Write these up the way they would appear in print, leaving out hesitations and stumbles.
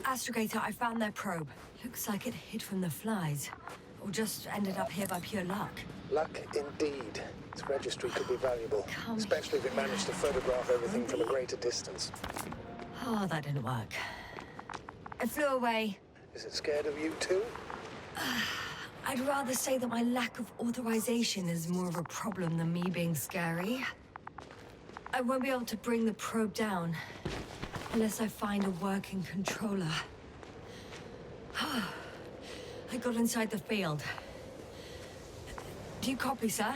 Astrogator, I found their probe. Looks like it hid from the flies. Or just ended up here by pure luck. Luck indeed. Its registry could be valuable, especially if it managed to photograph everything from a greater distance. Oh, that didn't work. It flew away. Is it scared of you too? I'd rather say that my lack of authorization is more of a problem than me being scary. I won't be able to bring the probe down unless I find a working controller. I got inside the field. Do you copy, sir?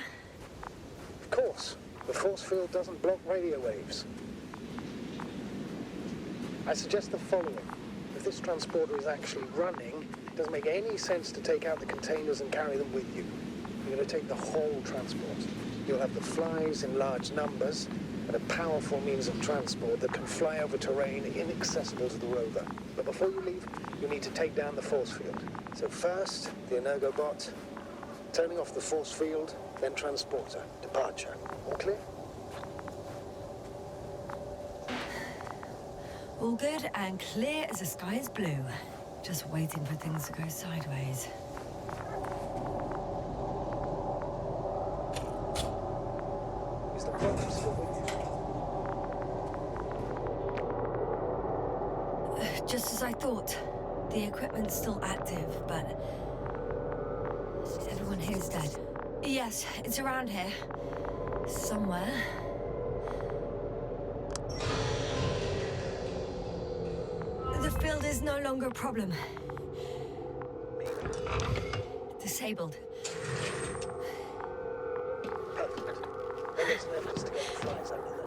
Of course. The force field doesn't block radio waves. I suggest the following. If this transporter is actually running, it doesn't make any sense to take out the containers and carry them with you. You're going to take the whole transport. You'll have the flies in large numbers and a powerful means of transport that can fly over terrain inaccessible to the rover. But before you leave, you need to take down the force field. So first, the Energobot, turning off the force field, then transporter, departure. All clear? All good and clear as the sky is blue. Just waiting for things to go sideways. Is the probe still with you? Just as I thought. The equipment's still active, but everyone here's dead. Yes, it's around here. Somewhere. The field is no longer a problem. Disabled. Perfect. All that's left is to get the flies out of there.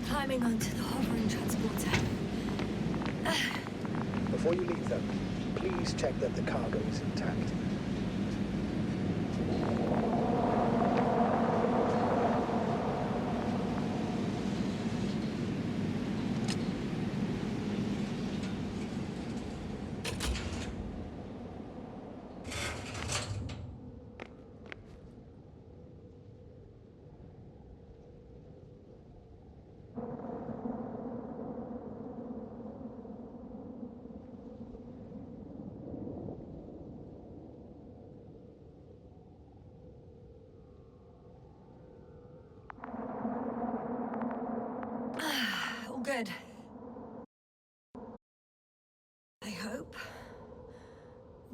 Climbing onto the hovering transporter. Before you leave them, please check that the cargo is intact. Good. I hope.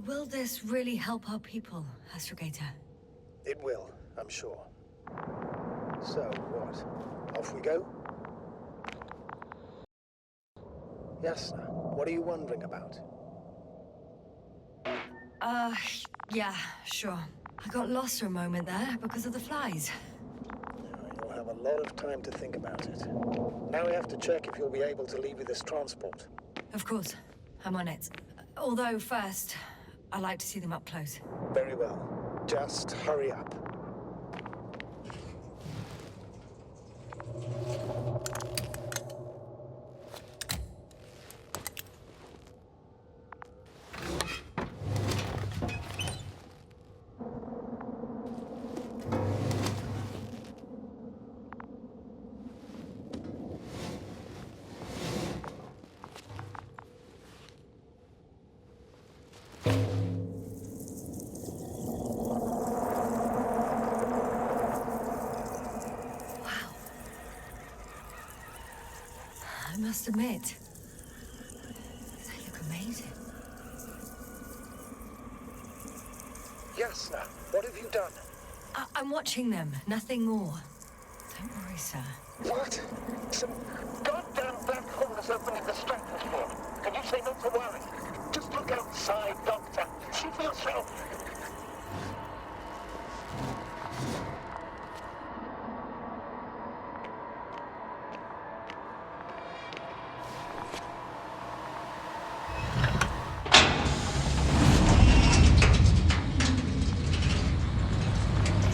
Will this really help our people, Astrogator? It will, I'm sure. So, what? Off we go? Yasna, what are you wondering about? Yeah, sure. I got lost for a moment there because of the flies. You'll have a lot of time to think about it. Now we have to check if you'll be able to leave with this transport. Of course. I'm on it. Although first, I like to see them up close. Very well. Just hurry up. I must admit, they look amazing. Jasna, what have you done? I'm watching them, nothing more. Don't worry, sir. What? Some goddamn black hole has opened in the stratosphere. And you say not to worry. Just look outside, Doctor. See for yourself.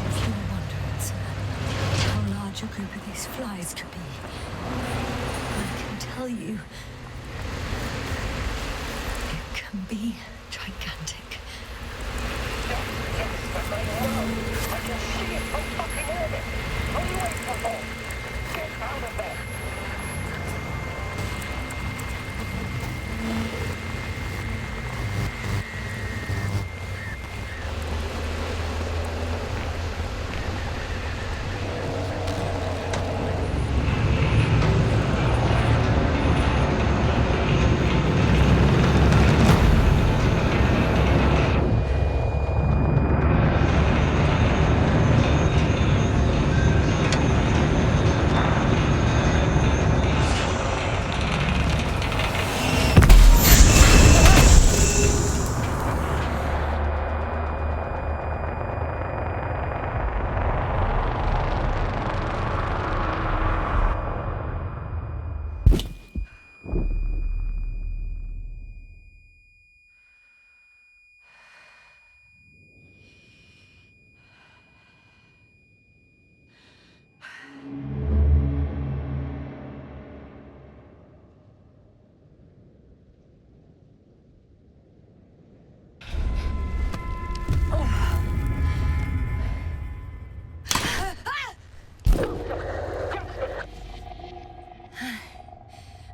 If you were wondering, sir, how large a group of these flies could be, I can tell you, it can be gigantic. I can see it from fucking orbit. What are you waiting for? Get out of there.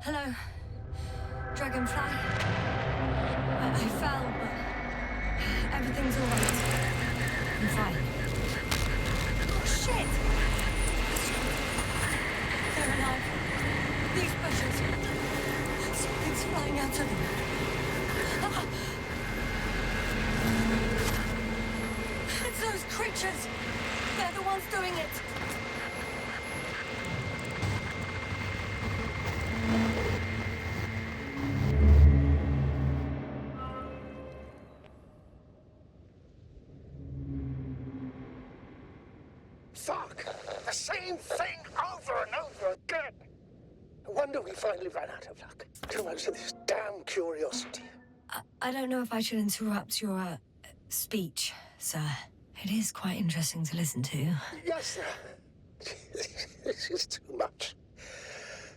Hello, Dragonfly. I fell, but everything's all right. I'm fine. Oh, shit! They're alive. These bushes. Something's flying out of them. Ah! It's those creatures. They're the ones doing it. Fuck! The same thing over and over again! No wonder we finally ran out of luck. Too much of this damn curiosity. I don't know if I should interrupt your speech, sir. It is quite interesting to listen to. Yes, sir. This is too much.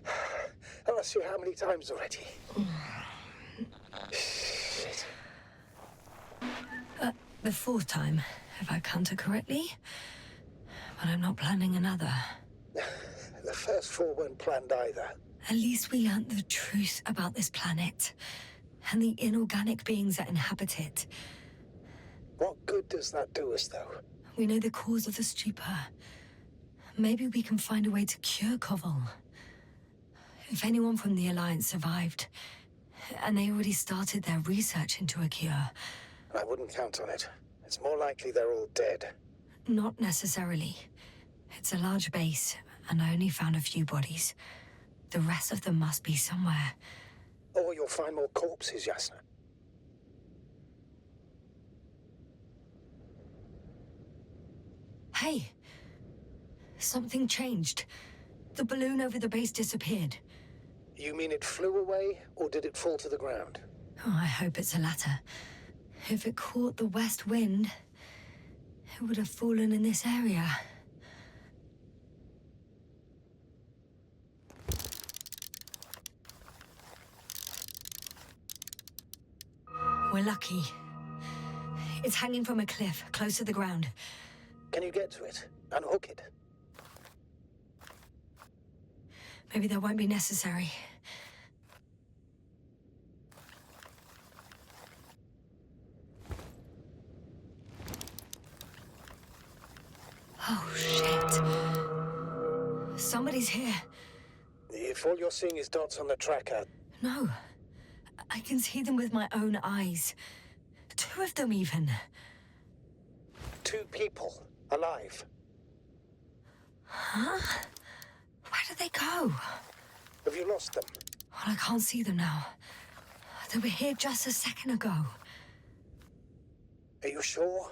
I've asked you how many times already? Shit. The fourth time, if I counted correctly. But I'm not planning another. The first four weren't planned either. At least we learned the truth about this planet and the inorganic beings that inhabit it. What good does that do us, though? We know the cause of the stupor. Maybe we can find a way to cure Koval. If anyone from the Alliance survived, and they already started their research into a cure. I wouldn't count on it. It's more likely they're all dead. Not necessarily. It's a large base, and I only found a few bodies. The rest of them must be somewhere. Or you'll find more corpses, Jasna. Hey! Something changed. The balloon over the base disappeared. You mean it flew away, or did it fall to the ground? Oh, I hope it's the latter. If it caught the west wind, it would have fallen in this area. We're lucky. It's hanging from a cliff, close to the ground. Can you get to it? Unhook it? Maybe that won't be necessary. Oh, shit. Somebody's here. If all you're seeing is dots on the tracker... No. I can see them with my own eyes. Two of them, even. 2 people, alive. Huh? Where did they go? Have you lost them? Well, I can't see them now. They were here just a second ago. Are you sure?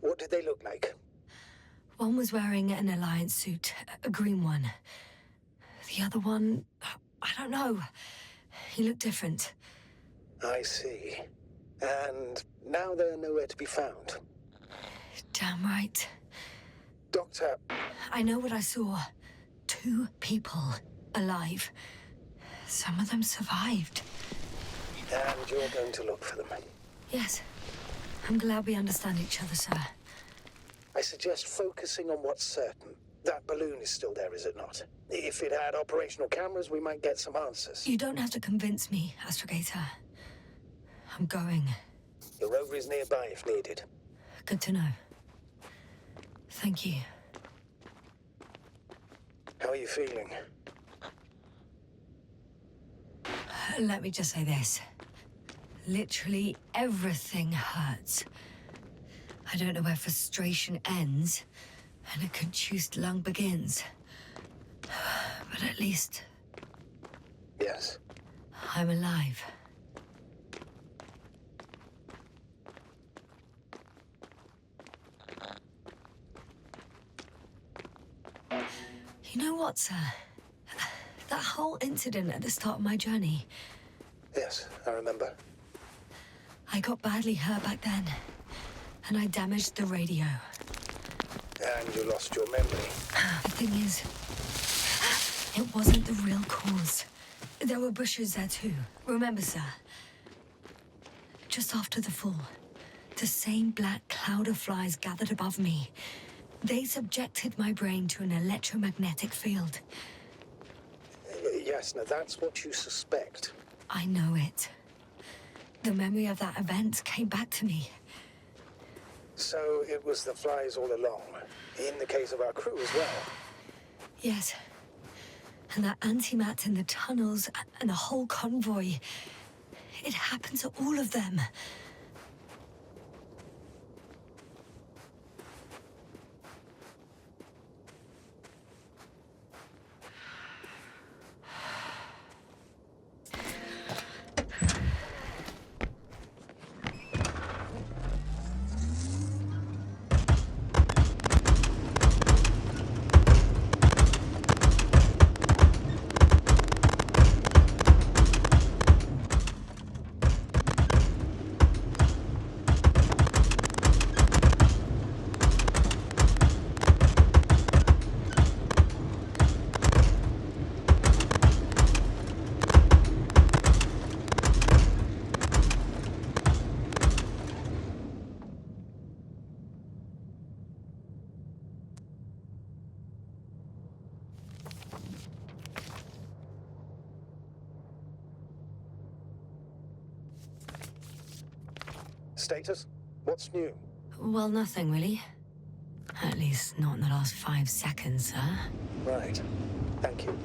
What did they look like? One was wearing an Alliance suit, a green one. The other one, I don't know. He looked different. I see. And now they're nowhere to be found. Damn right. Doctor... I know what I saw. 2 people alive. Some of them survived. And you're going to look for them. Yes. I'm glad we understand each other, sir. I suggest focusing on what's certain. That balloon is still there, is it not? If it had operational cameras, we might get some answers. You don't have to convince me, Astrogator. I'm going. The rover is nearby if needed. Good to know. Thank you. How are you feeling? Let me just say this. Literally everything hurts. I don't know where frustration ends and a contused lung begins. But at least Yes. I'm alive. You know what, sir? That whole incident at the start of my journey, Yes, I remember. I got badly hurt back then, and I damaged the radio. And you lost your memory. The thing is, it wasn't the real cause. There were bushes there too. Remember, sir? Just after the fall, the same black cloud of flies gathered above me. They subjected my brain to an electromagnetic field. Yes, now that's what you suspect. I know it. The memory of that event came back to me. So it was the flies all along. In the case of our crew as well. Yes. And that antimat in the tunnels and the whole convoy. It happened to all of them. Status? What's new? Well, nothing really. At least not in the last 5 seconds, sir. Right. Thank you.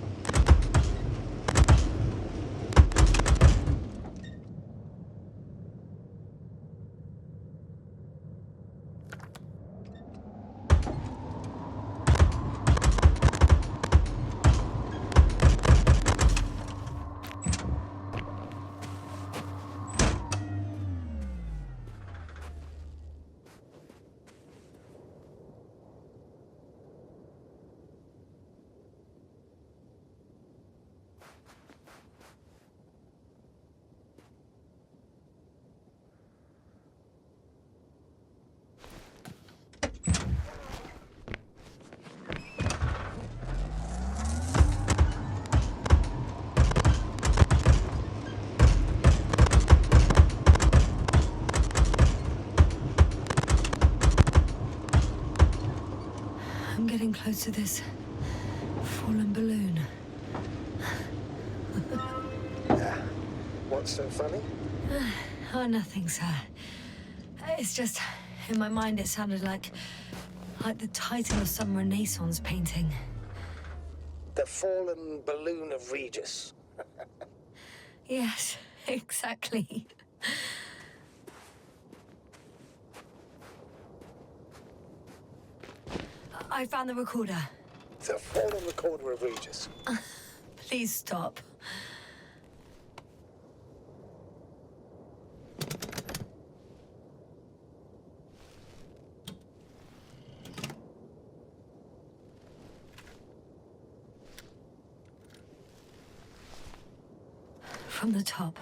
I'm getting close to this fallen balloon. What's so funny? Oh, nothing, sir. It's just, in my mind it sounded like the title of some Renaissance painting. The fallen balloon of Regis. Yes, exactly. I found the recorder. The fallen recorder of Regis. Please stop. From the top.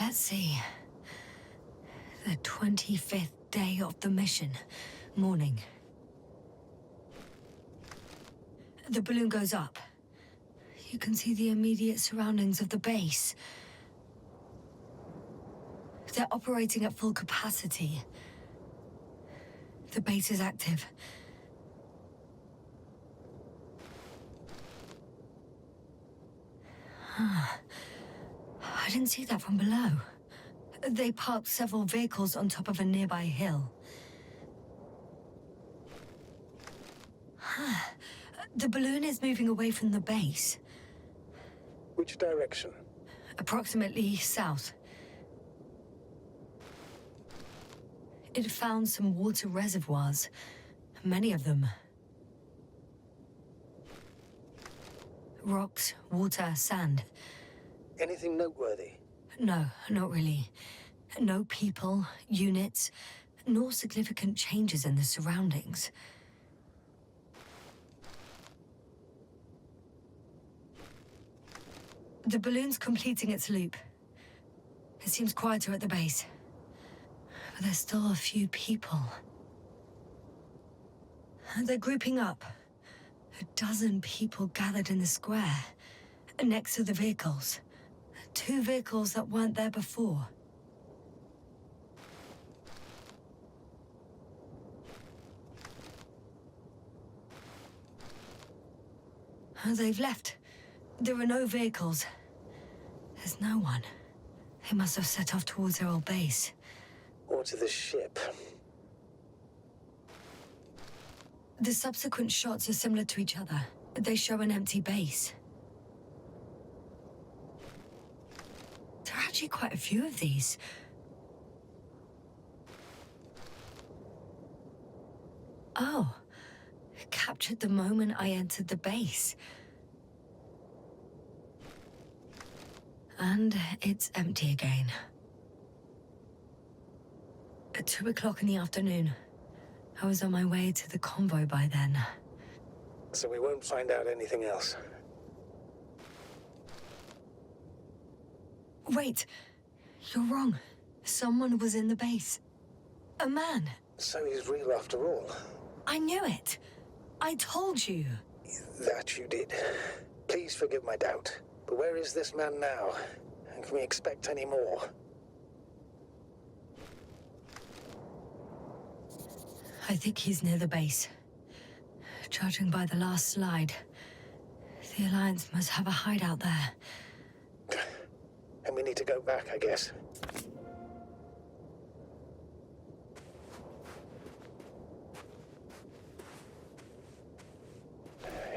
Let's see. The 25th day of the mission. Morning. The balloon goes up. You can see the immediate surroundings of the base. They're operating at full capacity. The base is active. I didn't see that from below. They parked several vehicles on top of a nearby hill. The balloon is moving away from the base. Which direction? Approximately south. It found some water reservoirs. Many of them. Rocks, water, sand. Anything noteworthy? No, not really. No people, units, nor significant changes in the surroundings. The balloon's completing its loop. It seems quieter at the base. But there's still a few people. They're grouping up. A dozen people gathered in the square, next to the vehicles. 2 vehicles that weren't there before. They've left. There are no vehicles. There's no one. They must have set off towards their old base. Or to the ship. The subsequent shots are similar to each other. They show an empty base. There are actually quite a few of these. Oh, captured the moment I entered the base. And it's empty again. At 2 o'clock in the afternoon. I was on my way to the convoy by then. So we won't find out anything else. Wait, you're wrong. Someone was in the base. A man. So he's real after all. I knew it. I told you. That you did. Please forgive my doubt. But where is this man now? And can we expect any more? I think he's near the base. Judging by the last slide, the Alliance must have a hideout there. And we need to go back, I guess.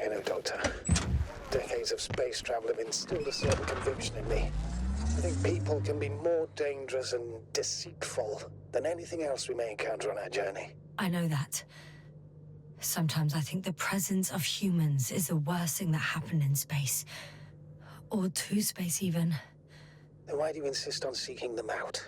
You know, Doctor, decades of space travel have instilled a certain conviction in me. I think people can be more dangerous and deceitful than anything else we may encounter on our journey. I know that. Sometimes I think the presence of humans is the worst thing that happened in space. Or to space, even. Then why do you insist on seeking them out?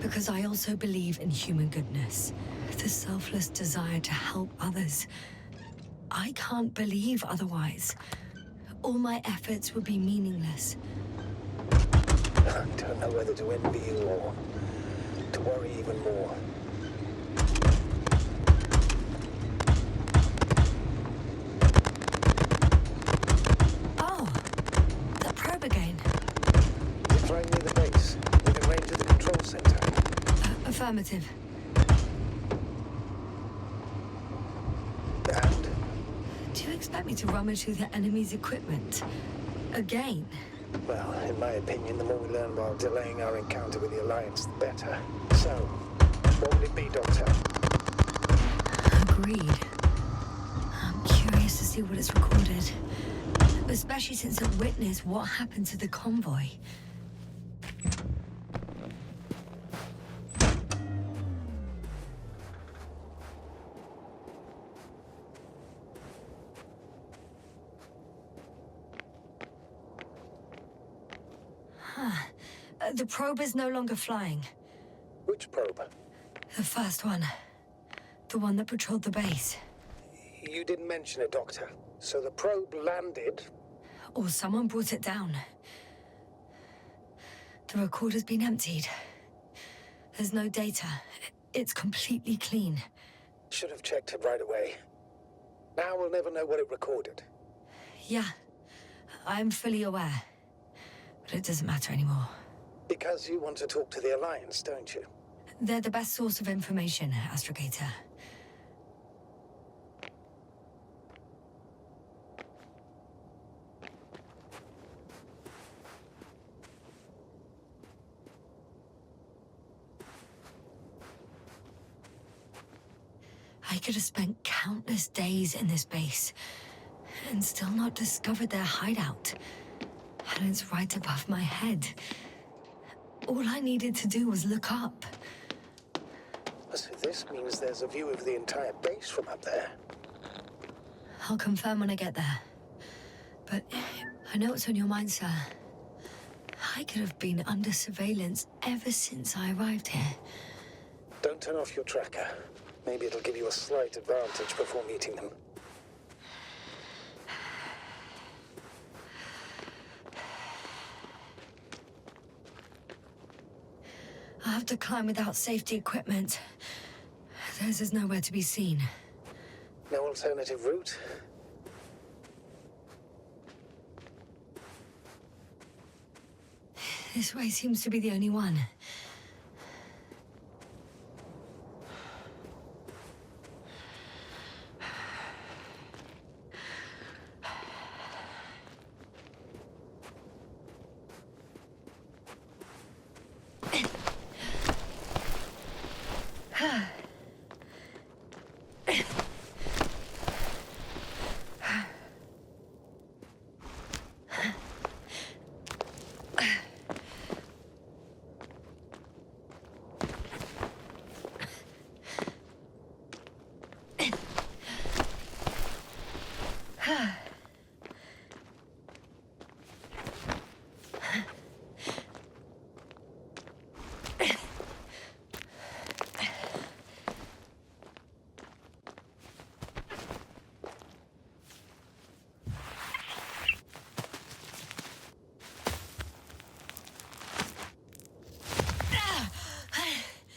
Because I also believe in human goodness. The selfless desire to help others. I can't believe otherwise. All my efforts would be meaningless. I don't know whether to envy you or to worry even more. Affirmative. And? Do you expect me to rummage through the enemy's equipment? Again? Well, in my opinion, the more we learn while delaying our encounter with the Alliance, the better. So, what will it be, Doctor? Agreed. I'm curious to see what it's recorded. Especially since it witnessed what happened to the convoy. The probe is no longer flying. Which probe? The first one. The one that patrolled the base. You didn't mention it, Doctor. So the probe landed. Or someone brought it down. The recorder's been emptied. There's no data. It's completely clean. Should have checked it right away. Now we'll never know what it recorded. Yeah, I'm fully aware. But it doesn't matter anymore. Because you want to talk to the Alliance, don't you? They're the best source of information, Astrogator. I could have spent countless days in this base and still not discovered their hideout. And it's right above my head. All I needed to do was look up. So this means there's a view of the entire base from up there. I'll confirm when I get there. But I know what's on your mind, sir. I could have been under surveillance ever since I arrived here. Don't turn off your tracker. Maybe it'll give you a slight advantage before meeting them. I'll have to climb without safety equipment. Theirs is nowhere to be seen. No alternative route? This way seems to be the only one.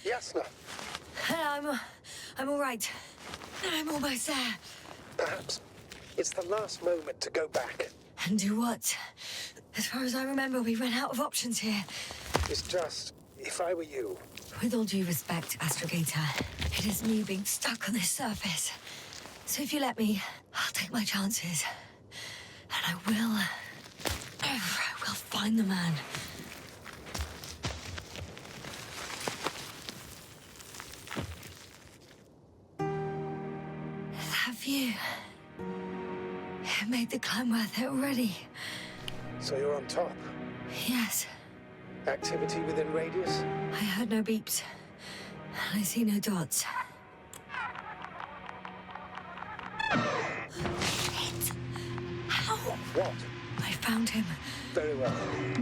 Jasna, I'm all right. I'm almost there. perhaps it's the last moment to go back. And do what? As far as I remember, we ran out of options here. It's just, if I were you, With all due respect, Astrogator, it is me being stuck on this surface. So if you let me, I'll take my chances. And I will find the man. That view. It made the climb worth it already. so you're on top. Yes, Activity within radius? I heard no beeps. And I see no dots. Shit! How? What? I found him. Very well.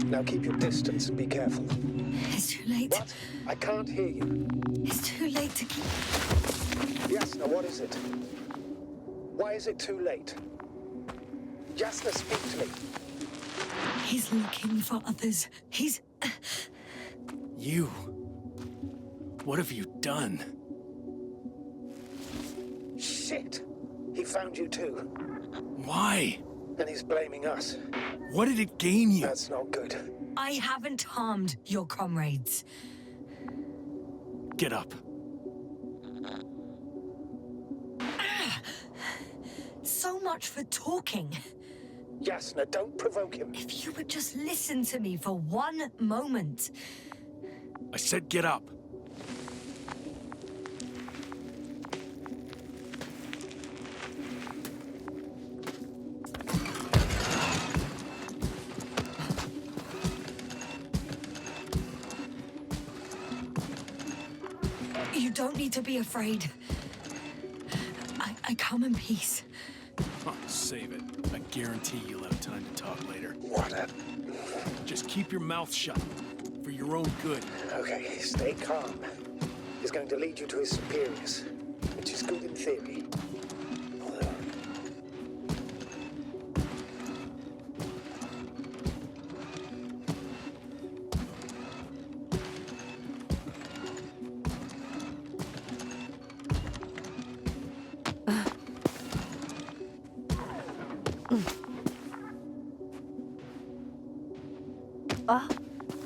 Now keep your distance and be careful. It's too late. What? I can't hear you. It's too late to keep... Jasna, what is it? Why is it too late? Jasna, speak to me. He's looking for others. He's... You... What have you done? Shit! He found you too. Why? And he's blaming us. What did it gain you? That's not good. I haven't harmed your comrades. Get up. So much for talking. Jasna, don't provoke him. If you would just listen to me for one moment. I said get up. You don't need to be afraid. I come in peace. Oh, save it. I guarantee you'll have time to talk later. What a... Just keep your mouth shut. For your own good. Okay, stay calm. He's going to lead you to his superiors, which is good in theory.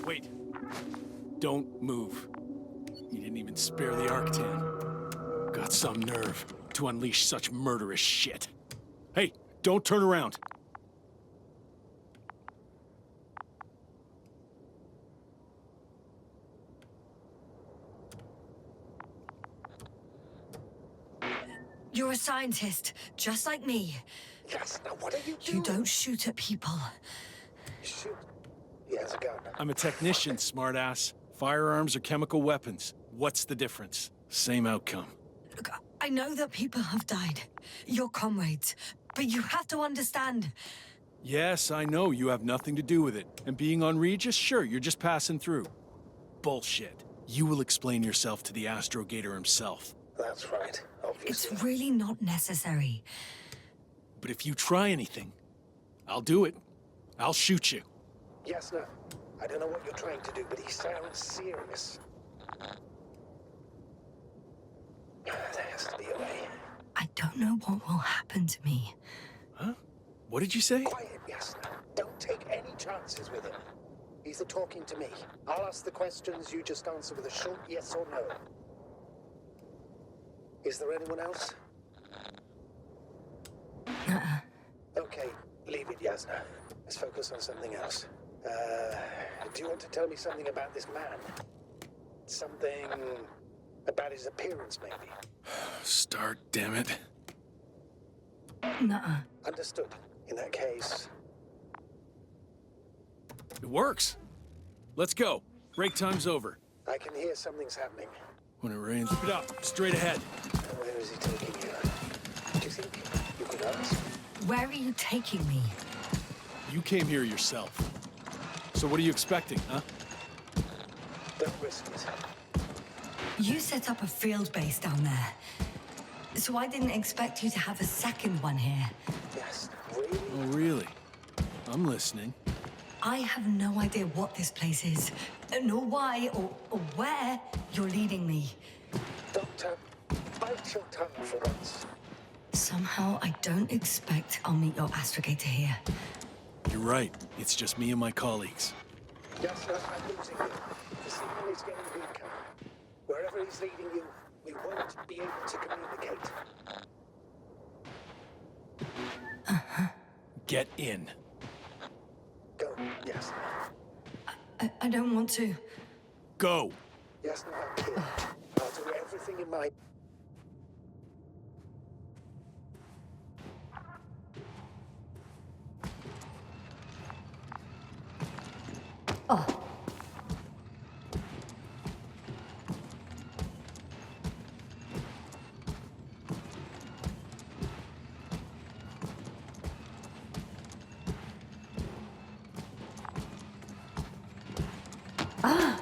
Wait. Don't move. You didn't even spare the Arctan. Got some nerve to unleash such murderous shit. Hey, don't turn around. You're a scientist, just like me. Jasna, what are you doing? You don't shoot at people. Shoot. He has a gun. I'm a technician, smartass. Firearms or chemical weapons. What's the difference? Same outcome. Look, I know that people have died. Your comrades. But you have to understand. Yes, I know you have nothing to do with it. And being on Regis, sure, you're just passing through. Bullshit. You will explain yourself to the astrogator himself. That's right, obviously. It's really not necessary. But if you try anything, I'll do it. I'll shoot you. Jasna, I don't know what you're trying to do, but he sounds serious. There has to be a way. I don't know what will happen to me. Huh? What did you say? Quiet, Jasna. Don't take any chances with him. He's talking to me. I'll ask the questions, you just answer with a short yes or no. Is there anyone else? Okay, leave it, Jasna. Let's focus on something else. Do you want to tell me something about this man? Something about his appearance, maybe? Start, damn it. Nuh-uh. Understood. In that case... It works. Let's go. Break time's over. I can hear something's happening. When it rains, keep it up. Straight ahead. Where is he taking you? Do you think you could ask? Where are you taking me? You came here yourself. So what are you expecting, huh? Don't risk it. You set up a field base down there. So I didn't expect you to have a second one here. Yes, really? Oh, really? I'm listening. I have no idea what this place is, nor why or where you're leading me. Doctor, bite your tongue for once. Somehow I don't expect I'll meet your astrogator here. You're right. It's just me and my colleagues. Yes, I'm losing you. The signal is getting weaker. Wherever he's leading you, we won't be able to communicate. Get in. Go, yes. I don't want to. Go! Yes, no, I'm here. I'll do everything in my... Oh. Ah.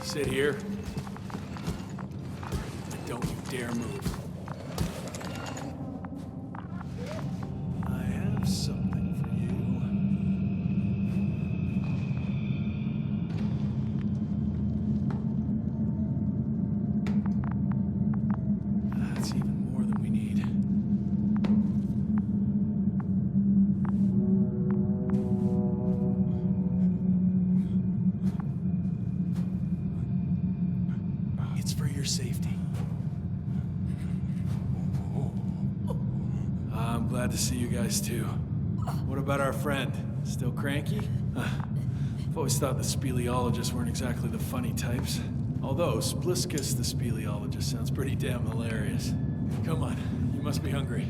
Sit here. And don't you dare move. I have something for you. That's even more than we need. It's for your safety. I'm glad to see you guys too. What about our friend? Still cranky? I've always thought the speleologists weren't exactly the funny types. Although Spliskus the speleologist sounds pretty damn hilarious. Come on, you must be hungry.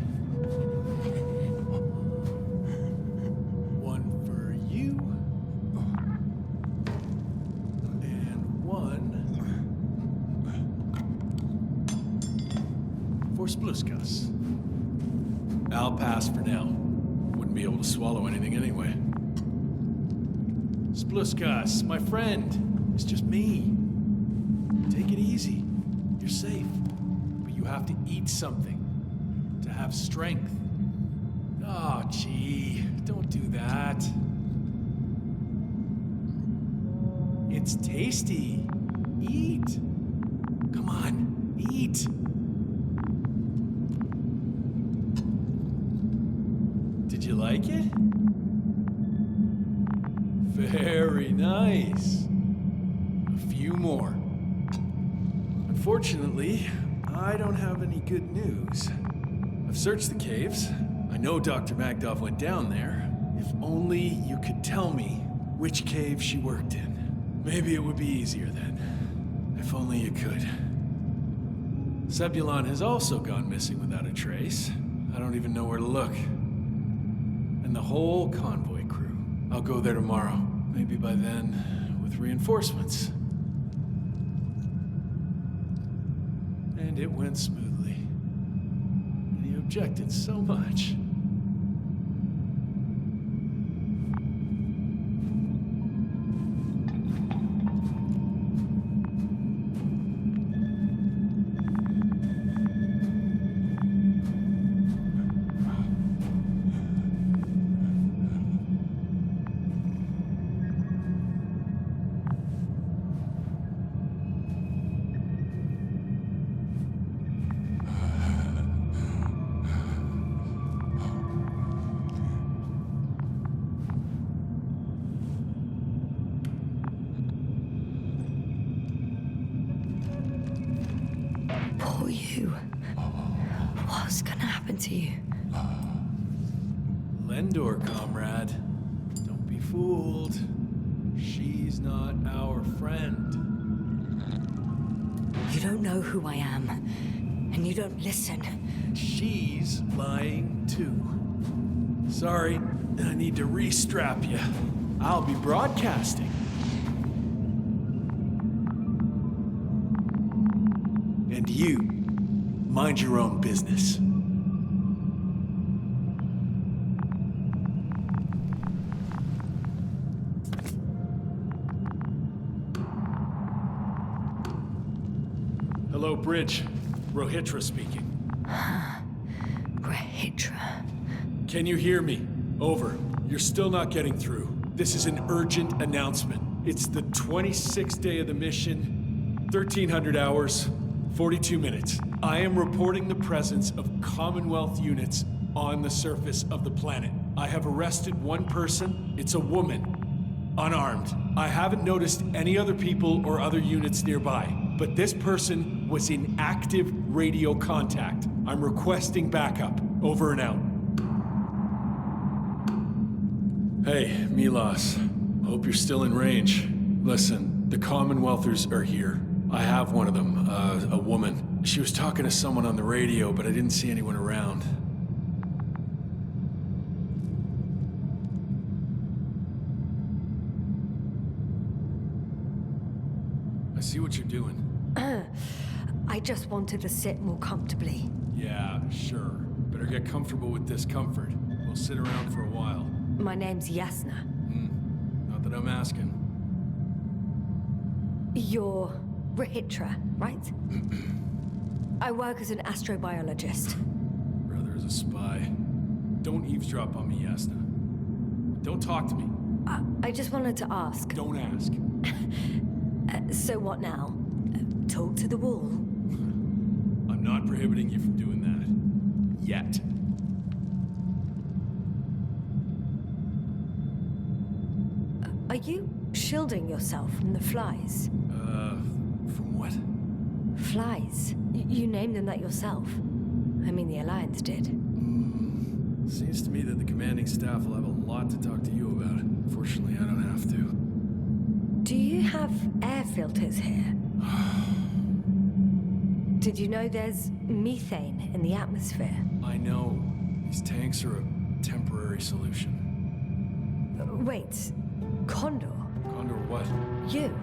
One for you. And one for Spliskus. I'll pass for now. Wouldn't be able to swallow anything anyway. Spliskus, my friend. It's just me. Take it easy. You're safe. But you have to eat something to have strength. Oh, gee. Don't do that. It's tasty. Eat. Come on, eat. Did you like it? Very nice. A few more. Unfortunately, I don't have any good news. I've searched the caves. I know Dr. Magdov went down there. If only you could tell me which cave she worked in. Maybe it would be easier then. If only you could. Zebulon has also gone missing without a trace. I don't even know where to look. And the whole convoy crew. I'll go there tomorrow. Maybe by then, with reinforcements. And it went smoothly. And he objected so much. Poor you. What's gonna happen to you? Lendor, comrade. Don't be fooled. She's not our friend. You don't know who I am, and you don't listen. She's lying too. Sorry, I need to re-strap you. I'll be broadcasting. And you, mind your own business. Hello, Bridge. Rohitra speaking. Rahitra. Can you hear me? Over. You're still not getting through. This is an urgent announcement. It's the 26th day of the mission, 1300 hours, 42 minutes. I am reporting the presence of Commonwealth units on the surface of the planet. I have arrested one person. It's a woman, unarmed. I haven't noticed any other people or other units nearby, but this person was in active radio contact. I'm requesting backup. Over and out. Hey, Milos. Hope you're still in range. Listen, the Commonwealthers are here. I have one of them, a woman. She was talking to someone on the radio, but I didn't see anyone around. I see what you're doing. I just wanted to sit more comfortably. Yeah, sure. Better get comfortable with discomfort. We'll sit around for a while. My name's Yasna. Not that I'm asking. You're Rahitra, right? I work as an astrobiologist. Brother is a spy. Don't eavesdrop on me, Yasna. Don't talk to me. I just wanted to ask. Don't ask. So what now? Talk to the wall? I'm not prohibiting you from doing that. Yet. Are you shielding yourself from the flies? From what? Flies. You named them that yourself. I mean, the Alliance did. Seems to me that the commanding staff will have a lot to talk to you about. Fortunately, I don't have to. Do you have air filters here? Did you know there's methane in the atmosphere? I know. These tanks are a temporary solution. Wait, Condor? Condor what? You?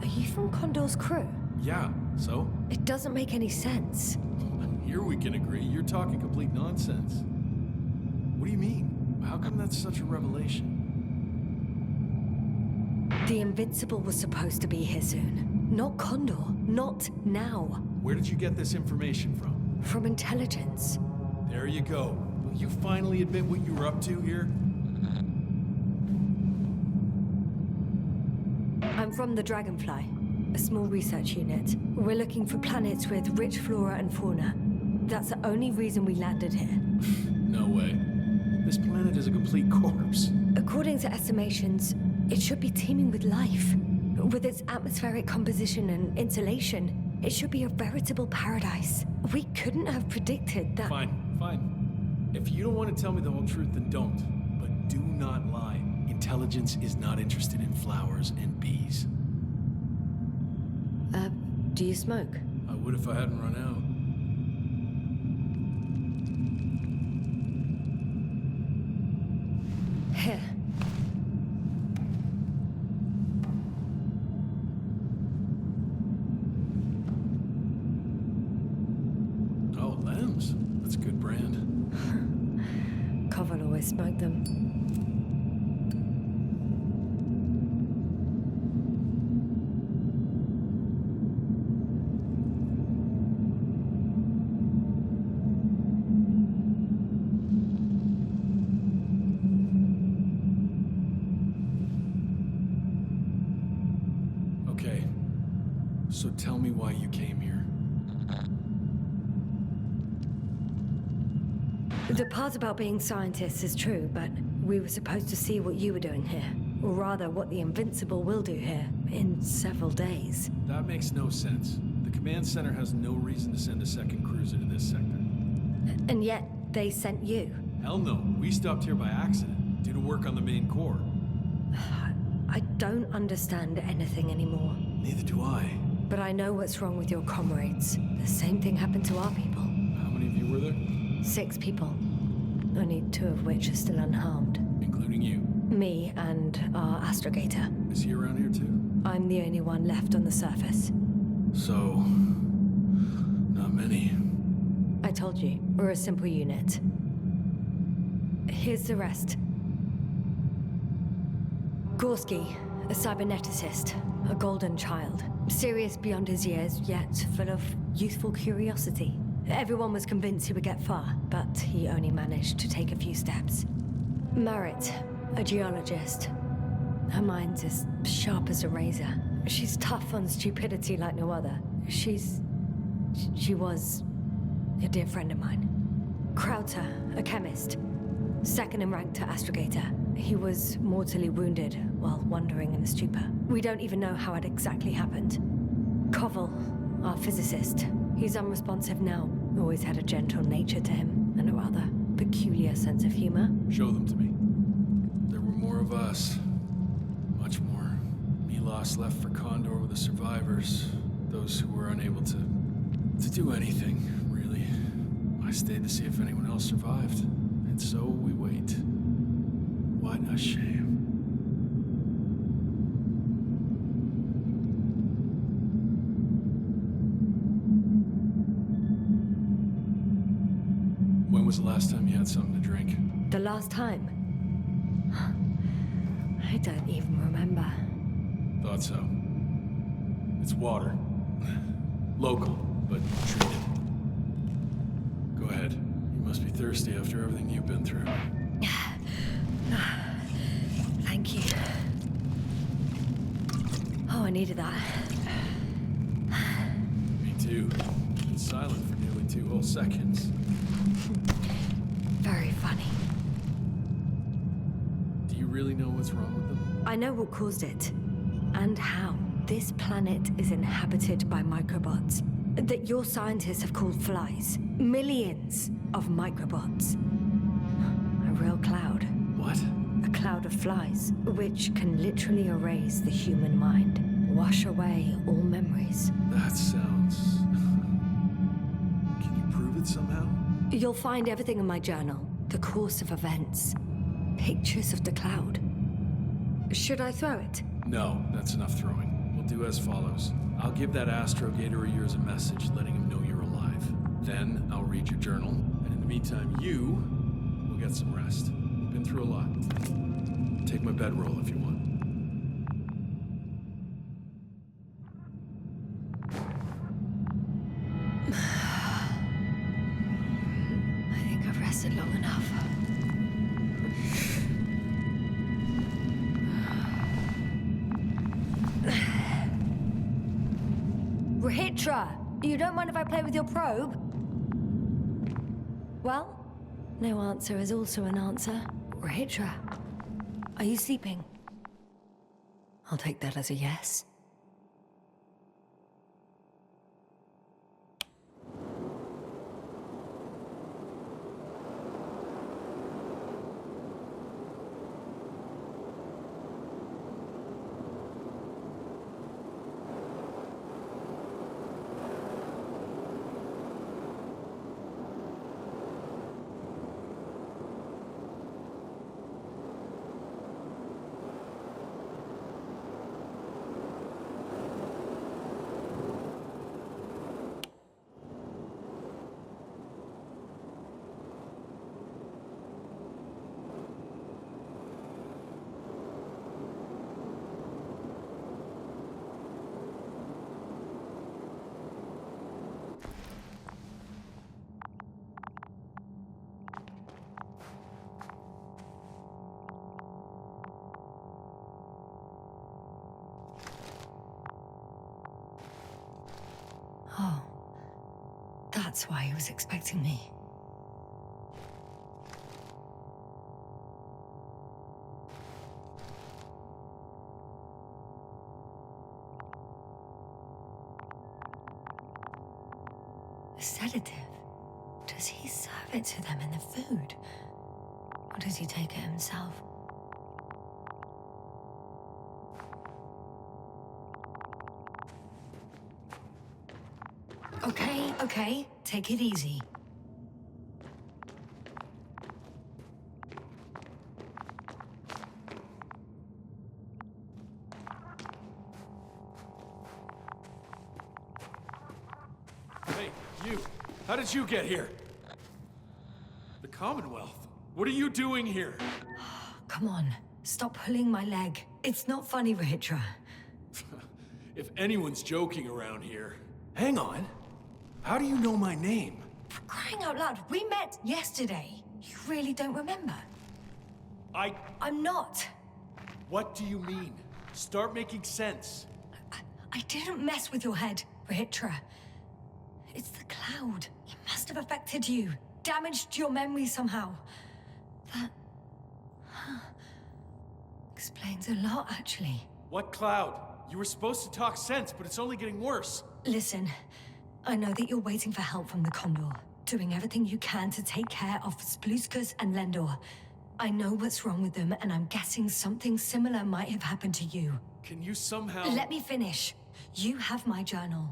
Are you from Condor's crew? Yeah, so? It doesn't make any sense. Here we can agree. You're talking complete nonsense. What do you mean? How come that's such a revelation? The Invincible was supposed to be here soon. Not Condor. Not now. Where did you get this information from? From intelligence. There you go. Will you finally admit what you were up to here? I'm from the Dragonfly, a small research unit. We're looking for planets with rich flora and fauna. That's the only reason we landed here. No way. This planet is a complete corpse. According to estimations, it should be teeming with life. With its atmospheric composition and insulation, it should be a veritable paradise. We couldn't have predicted that. Fine, fine. If you don't want to tell me the whole truth, then don't. But do not lie. Intelligence is not interested in flowers and bees. Do you smoke? I would if I hadn't run out. Here. Oh, Lem's. That's a good brand. Koval always smoked them. Okay. So tell me why you came here. The part about being scientists is true, but we were supposed to see what you were doing here. Or rather, what the Invincible will do here, in several days. That makes no sense. The command center has no reason to send a second cruiser to this sector. And yet, they sent you. Hell no. We stopped here by accident, due to work on the main core. I don't understand anything anymore. Neither do I. But I know what's wrong with your comrades. The same thing happened to our people. How many of you were there? 6 people. Only 2 of which are still unharmed. Including you. Me and our astrogator. Is he around here too? I'm the only one left on the surface. So... not many. I told you, we're a simple unit. Here's the rest. Gorski, a cyberneticist, a golden child. Serious beyond his years, yet full of youthful curiosity. Everyone was convinced he would get far, but he only managed to take a few steps. Marit, a geologist. Her mind's as sharp as a razor. She's tough on stupidity like no other. She was a dear friend of mine. Krauter, a chemist. Second in rank to astrogator. He was mortally wounded while wandering in a stupor. We don't even know how it exactly happened. Koval, our physicist. He's unresponsive now. Always had a gentle nature to him, and a rather peculiar sense of humor. Show them to me. There were more of us. Much more. Milos left for Condor with the survivors. Those who were unable to do anything, really. I stayed to see if anyone else survived. And so we wait. What a shame. When was the last time you had something to drink? The last time? I don't even remember. Thought so. It's water. Local. but treated. Go ahead. You must be thirsty after everything you've been through. Thank you. Oh, I needed that. Me too. Been silent for nearly 2 whole seconds. Very funny. Do you really know what's wrong with them? I know what caused it, and how. This planet is inhabited by microbots that your scientists have called flies. Millions of microbots. A real cloud. What? A cloud of flies, which can literally erase the human mind. Wash away all memories. That sounds... Can you prove it somehow? You'll find everything in my journal. The course of events. Pictures of the cloud. Should I throw it? No, that's enough throwing. We'll do as follows. I'll give that astrogator of yours a message letting him know you're alive. Then I'll read your journal, and in the meantime, you will get some rest. You've been through a lot. Take my bedroll if you want. I think I've rested long enough. Rahitra, you don't mind if I play with your probe? Well, no answer is also an answer. Rahitra, are you sleeping? I'll take that as a yes. Oh, that's why he was expecting me. A sedative? Does he serve it to them in the food? Or does he take it himself? Okay, take it easy. Hey, you! How did you get here? The Commonwealth? What are you doing here? Come on, stop pulling my leg. It's not funny, Rahitra. If anyone's joking around here... Hang on. How do you know my name? For crying out loud, we met yesterday. You really don't remember? I'm not. What do you mean? Start making sense. I didn't mess with your head, Rahitra. It's the cloud. It must have affected you. Damaged your memory somehow. That... explains a lot, actually. What cloud? You were supposed to talk sense, but it's only getting worse. Listen, I know that you're waiting for help from the Condor, doing everything you can to take care of Spluskus and Lendor. I know what's wrong with them, and I'm guessing something similar might have happened to you. Can you somehow... Let me finish. You have my journal.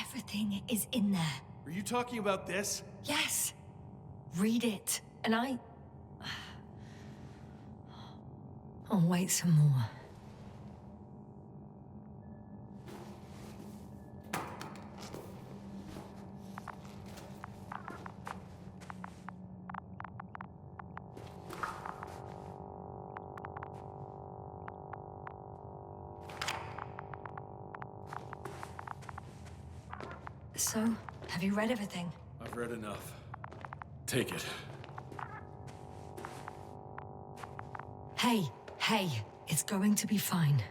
Everything is in there. Are you talking about this? Yes. Read it, and I'll wait some more. So, have you read everything? I've read enough. Take it. Hey, it's going to be fine.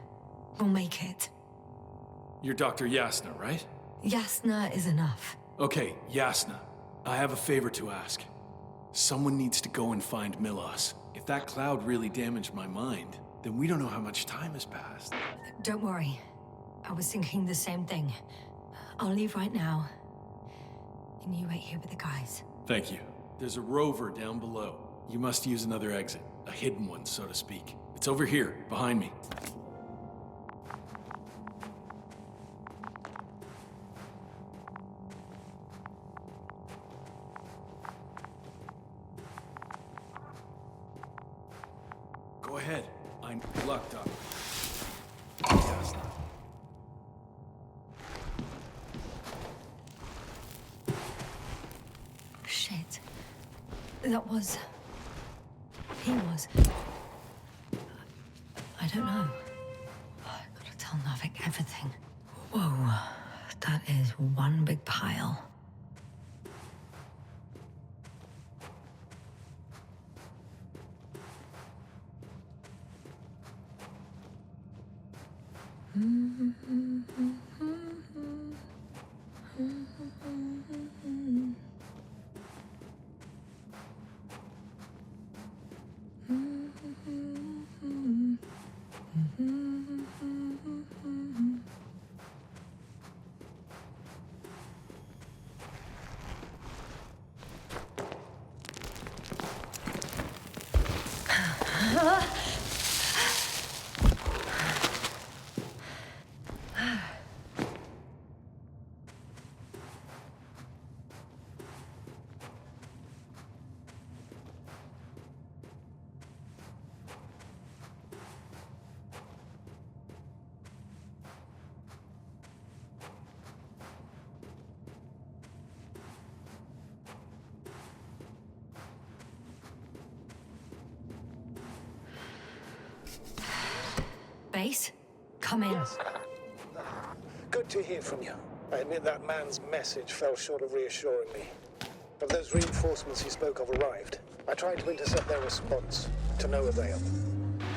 We'll make it. You're Dr. Yasna, right? Yasna is enough. Okay, Yasna. I have a favor to ask. Someone needs to go and find Milos. If that cloud really damaged my mind, then we don't know how much time has passed. Don't worry. I was thinking the same thing. I'll leave right now. And you wait here with the guys. Thank you. There's a rover down below. You must use another exit. A hidden one, so to speak. It's over here, behind me. Go ahead. I'm locked up. Yes. Shit. That was... He was... I don't know. I gotta tell Navik everything. Whoa. That is one big pile. Base, come in. Yes. Good to hear from you. I admit that man's message fell short of reassuring me. But those reinforcements he spoke of arrived. I tried to intercept their response, to no avail.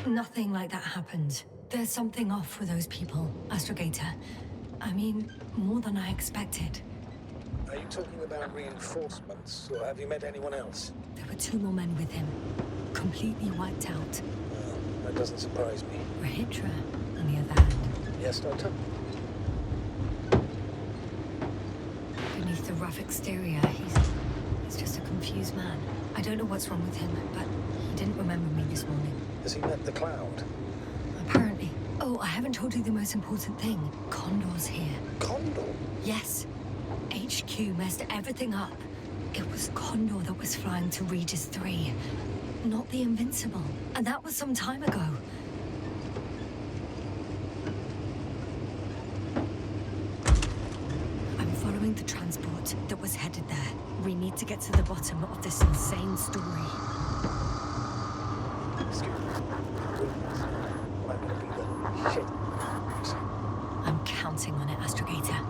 Nothing like that happened. There's something off with those people, Astrogator. I mean, more than I expected. Are you talking about reinforcements, or have you met anyone else? There were 2 more men with him, completely wiped out. Well, that doesn't surprise me. Rahitra, on the other hand. Yes, Doctor? Beneath the rough exterior, he's just a confused man. I don't know what's wrong with him, but he didn't remember me this morning. Has he met the cloud? Apparently. Oh, I haven't told you the most important thing. Condor's here. Condor? Yes. HQ messed everything up. It was Condor that was flying to Regis III, not the Invincible. And that was some time ago. I'm following the transport that was headed there. We need to get to the bottom of this insane story. Excuse me. I'm gonna be the shit. I'm counting on it, Astrogator.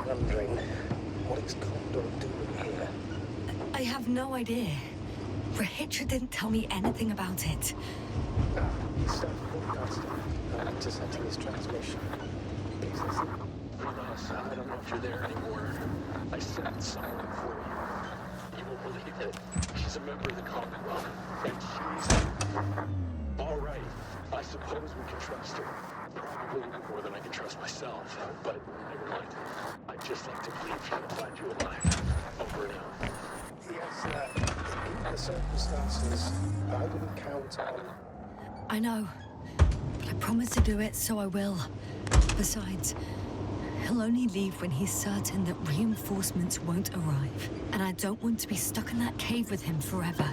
Wondering, what is Condor doing here? I have no idea. Rahitra didn't tell me anything about it. Stop broadcasting. Intercepting his transmission. Please listen. Milos, I don't know if you're there anymore. I sent someone for you. You won't believe it. She's a member of the Commonwealth. And she's... all right. I suppose we can trust her. Probably even more than I can trust myself. But never mind. I'd just like to believe she'll find you alive. Over and out. Yes, in the circumstances, I wouldn't count on. I know. But I promised to do it, so I will. Besides, He'll only leave when he's certain that reinforcements won't arrive. And I don't want to be stuck in that cave with him forever.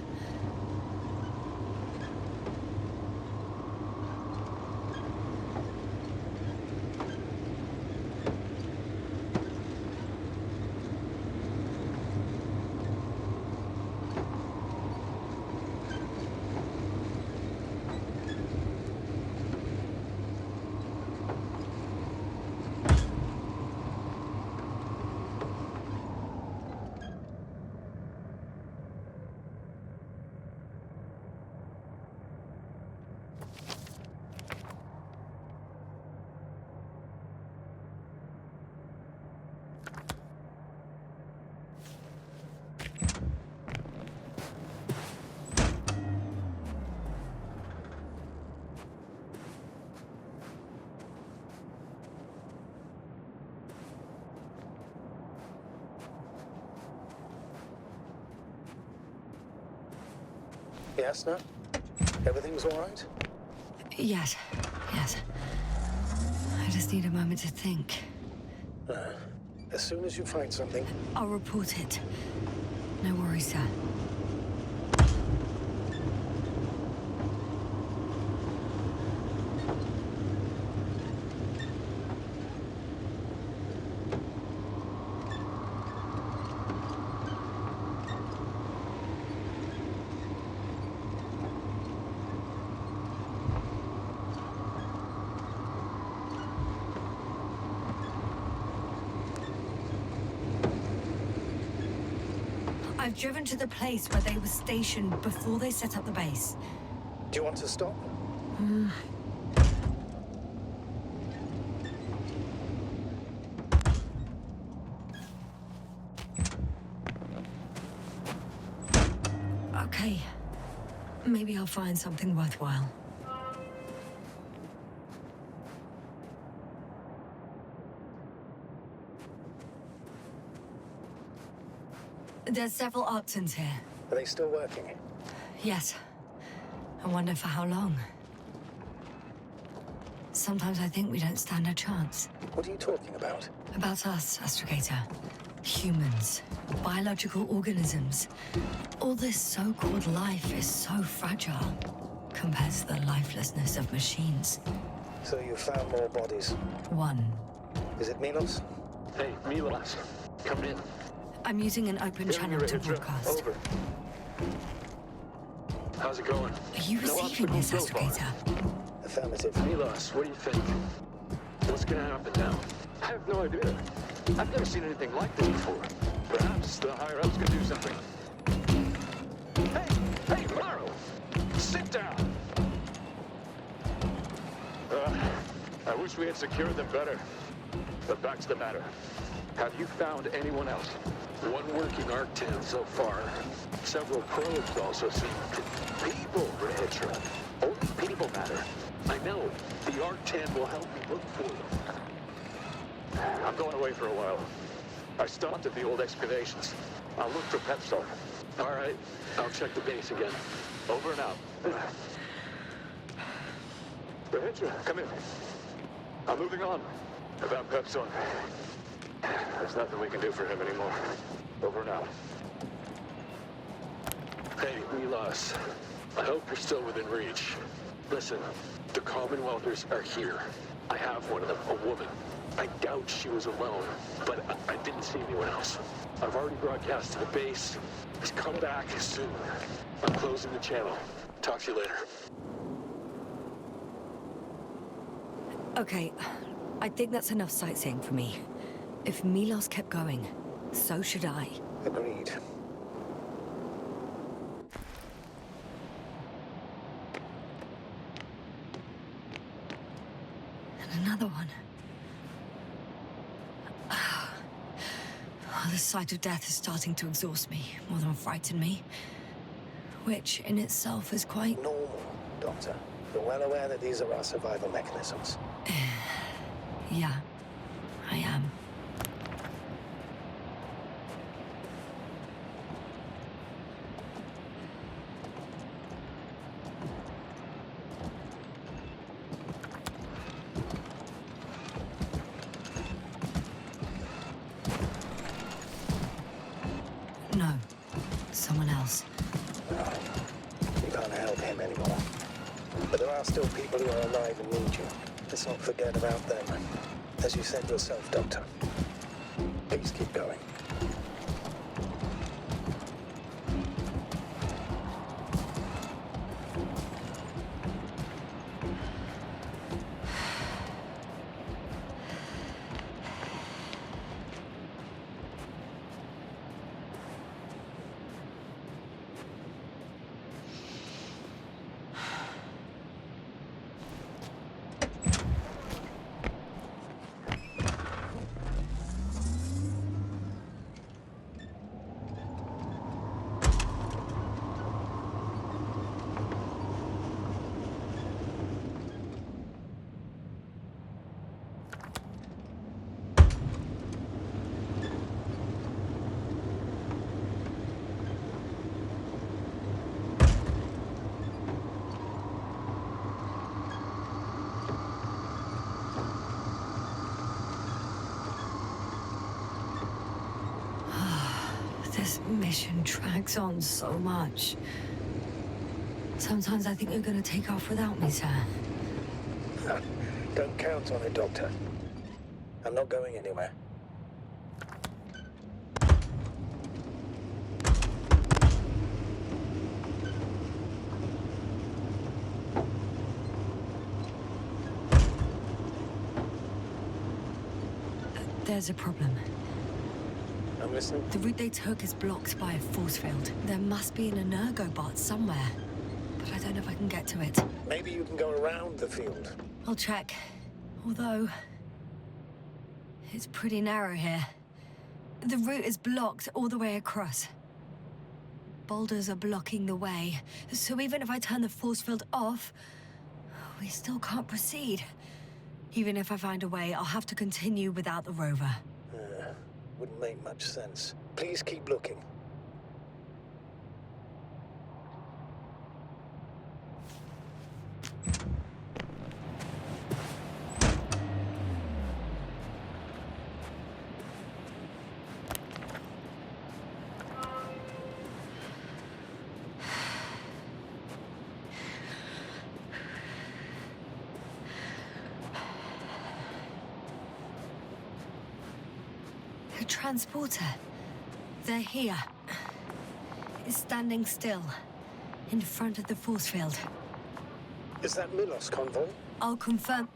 Yes, no? Everything's all right? Yes. I just need a moment to think. As soon as you find something, I'll report it. No worries, sir. I've driven to the place where they were stationed before they set up the base. do you want to stop? Okay. Maybe I'll find something worthwhile. There's several Arctons here. Are they still working? Yes. I wonder for how long. Sometimes I think we don't stand a chance. What are you talking about? About us, Astrogator. Humans. Biological organisms. All this so-called life is so fragile compared to the lifelessness of machines. So you found more bodies. One. Is it Milos? Hey, Milos, come in. I'm using an open channel to broadcast. Over. How's it going? Are you receiving this, Astrogator? Affirmative. Milos, what do you think? What's gonna happen now? I have no idea. I've never seen anything like this before. Perhaps the higher-ups can do something. Hey, Morrow! Sit down! I wish we had secured them better. But back to the matter. Have you found anyone else? One working Arc-10 so far. Several probes also seem to... People, Retro. Only people matter. I know. The Arc-10 will help me look for them. I'm going away for a while. I stopped at the old excavations. I'll look for Pepsol. All right. I'll check the base again. Over and out. Retro, come in. I'm moving on. About Pepsol. There's nothing we can do for him anymore. Over and out. Hey, Milos. I hope you're still within reach. Listen, the Commonwealthers are here. I have one of them, a woman. I doubt she was alone, but I didn't see anyone else. I've already broadcast to the base. Just come back soon. I'm closing the channel. Talk to you later. Okay, I think that's enough sightseeing for me. If Milos kept going, so should I. Agreed. And another one. The sight of death is starting to exhaust me more than frighten me. Which, in itself, is quite... Normal, Doctor. You're well aware that these are our survival mechanisms. Yeah, I am. are still people who are alive and need you. Let's not forget about them. As you said yourself, Doctor. Please keep going. This mission drags on so much. Sometimes I think you're gonna take off without me, sir. Don't count on it, Doctor. I'm not going anywhere. There's a problem. I'm listening. The route they took is blocked by a force field. There must be an energobot somewhere, but I don't know if I can get to it. Maybe you can go around the field. I'll check. Although, it's pretty narrow here. The route is blocked all the way across. Boulders are blocking the way, so even if I turn the force field off, we still can't proceed. Even if I find a way, I'll have to continue without the rover. Wouldn't make much sense. Please keep looking. The transporter. They're here. It's standing still, in front of the force field. Is that Milos convoy? I'll confirm.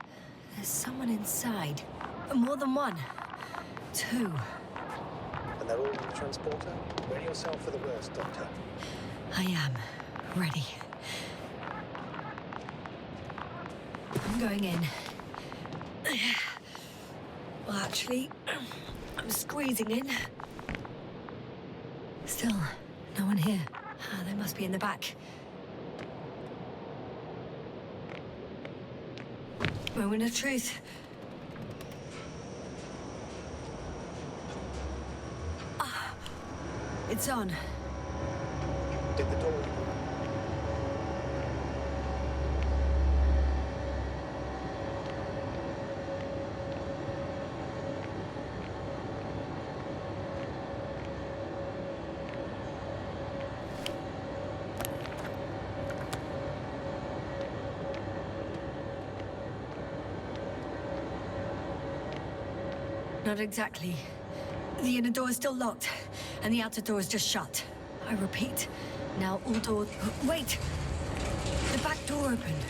There's someone inside. More than one. Two. And they're all in the transporter? Ready yourself for the worst, Doctor. I am. Ready. I'm going in. Well, actually, I'm squeezing in. Still, no one here. They must be in the back. Moment of truth. It's on. Did the door open? Not exactly. The inner door is still locked, and the outer door is just shut. I repeat, now all doors... Wait! The back door opened.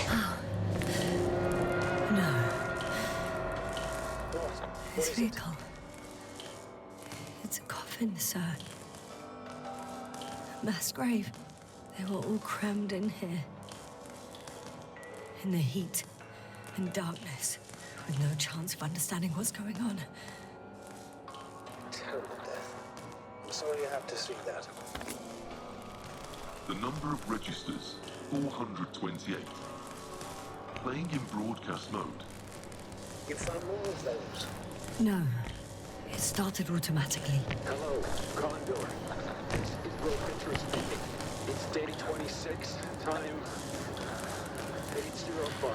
Oh. No. What? This vehicle. It's a coffin, sir. A mass grave. They were all crammed in here. In the heat and darkness, with no chance of understanding what's going on. Terrible death. I'm sorry you have to see that. The number of registers, 428. Playing in broadcast mode. You found more of those? No. It started automatically. Hello, Condor. This is Treacherous speaking. It's day 26, time 8:05.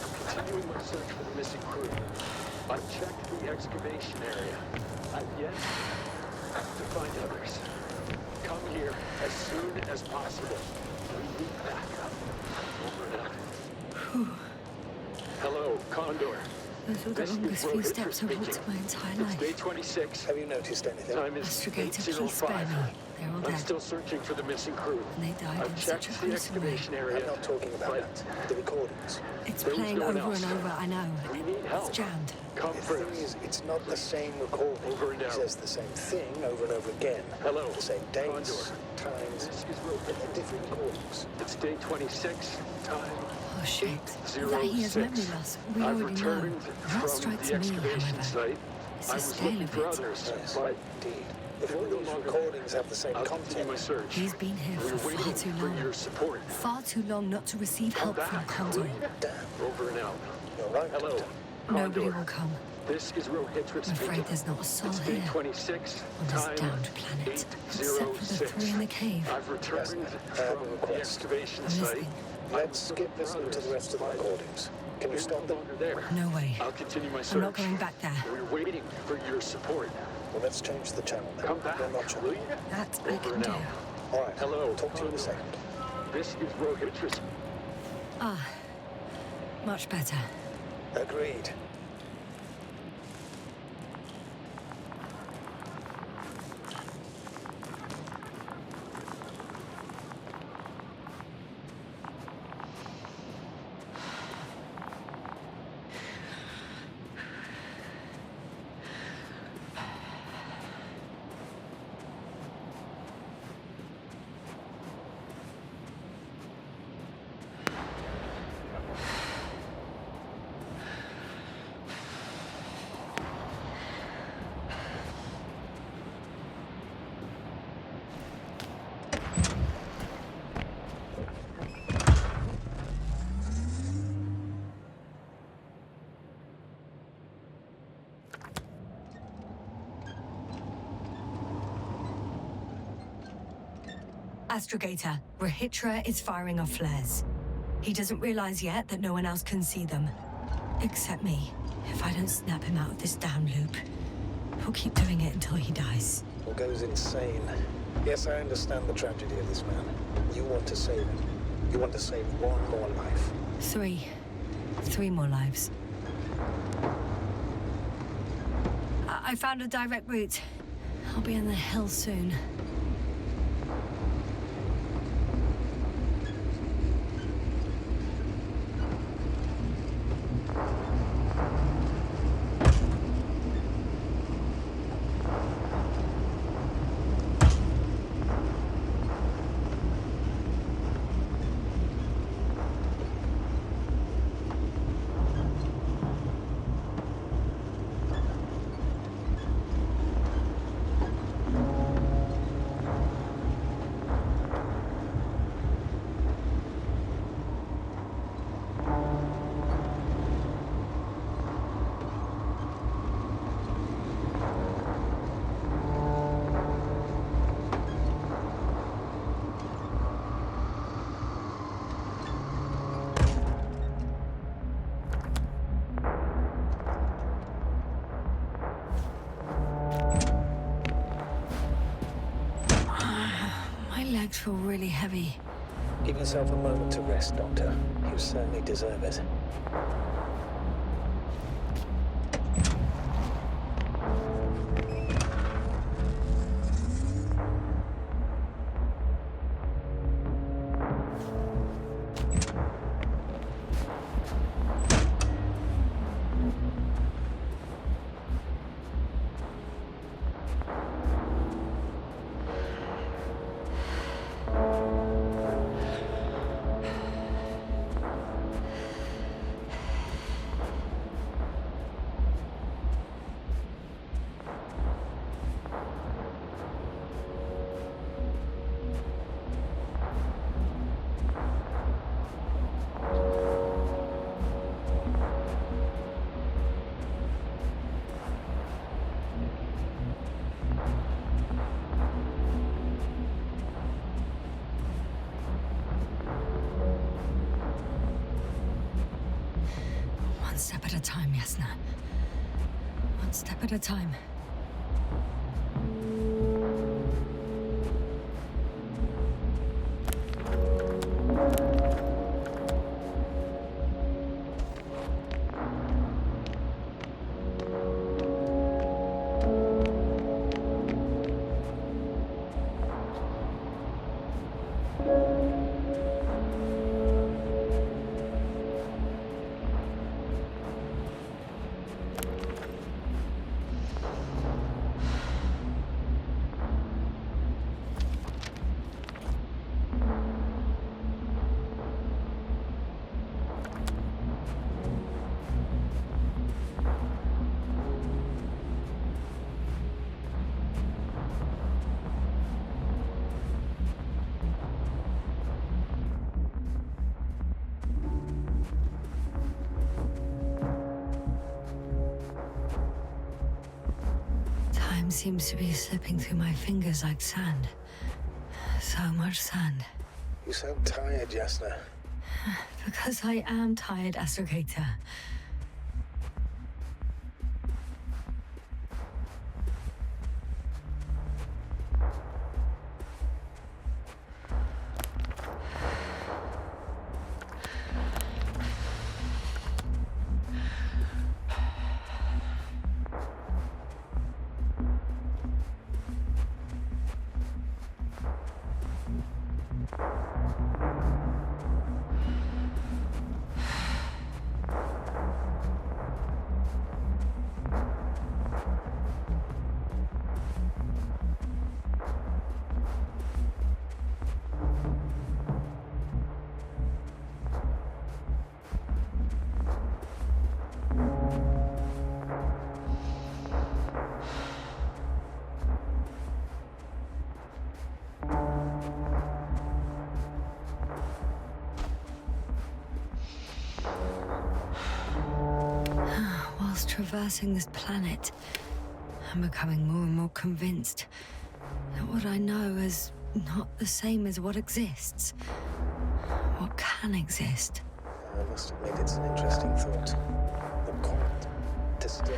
I'm continuing my search for the missing crew. I've checked the excavation area. I've yet to find others. Come here as soon as possible. We Hello, Condor. Those were the This is longest few Rohit steps I've walked speaking. in my entire It's day life. 26. Have you noticed anything? Time is Astrogator, please spare 8:05. me. They're all I'm dead. still searching for the missing crew. And they died I've in checked such a the gruesome way. excavation area. I'm not talking about but that. The recordings. It's There was playing no one over else. and over, I know. We need help. It's jammed. Come The first. thing is, it's not the same recording. Over and It out. says the same thing over and over again. Hello, The same dates, Condor. times, This is but Rohit. they're different recordings. It's day 26. Time Oh shit. 8:06. That he has memory loss. We I've already know. returned That from strikes the me, excavation however. site. It's I the was scale looking of for it. others, Yes, but indeed. If all we're no these longer recordings have the same I'll continue my content, search. He's been here We're for far waiting too for long. your support. Far too long not to receive Come help from back, Condor. will you? damn, Over and out. you're right, Hello, Doctor. Nobody Condor. will come. This is Rohit I'm afraid speaking. there's not a soul It's day here 26. on this Time damned planet. Except for the 8:06. three in the cave. I've returned I have a from the request. excavation I'm site. listening. Let's skip listening to the rest of the recordings. Can you We're stop no them? longer there. No way. I'll continue my search. I'm not going back there. We're waiting for your support. Well, let's change the channel then. Come back, We're not will sure. you? That I Over can and do. out. All right. Hello, Talk to you in a Condor. second. This is Rohit. Ah, much better. Agreed. Astrogator, Rahitra is firing off flares. He doesn't realize yet that no one else can see them. Except me. If I don't snap him out of this damn loop, he'll keep doing it until he dies. Or goes insane. Yes, I understand the tragedy of this man. You want to save him. You want to save one more life. Three more lives. I found a direct route. I'll be in the hills soon. My legs feel really heavy. Give yourself a moment to rest, Doctor. You certainly deserve it. One step at a time, Yasna. One step at a time. Time seems to be slipping through my fingers like sand. So much sand. You sound tired, Jasna. Because I am tired, astrogator. Whilst traversing this planet, I'm becoming more and more convinced that what I know is not the same as what exists. What can exist. I must admit it's an interesting thought. But quite disturbing.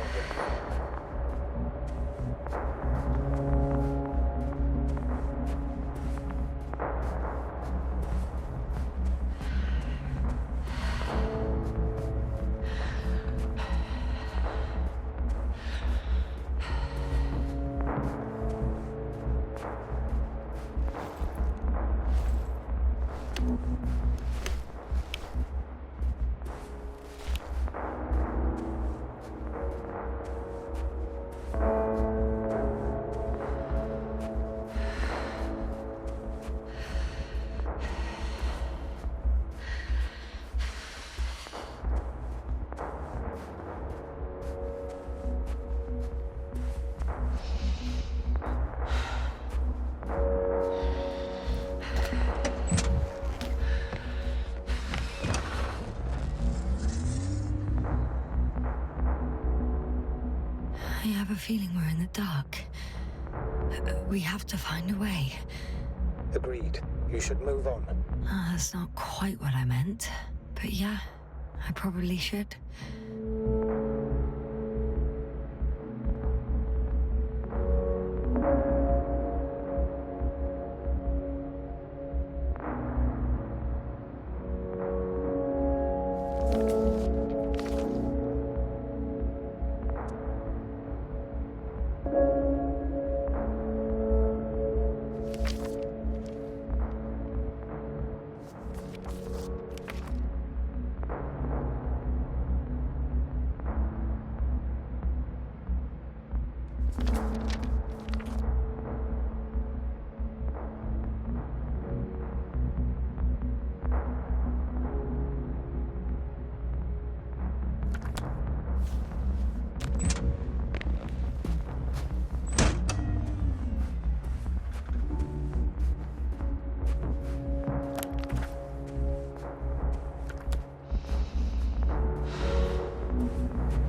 I have a feeling we're in the dark. We have to find a way. Agreed. You should move on. That's not quite what I meant. But yeah, I probably should.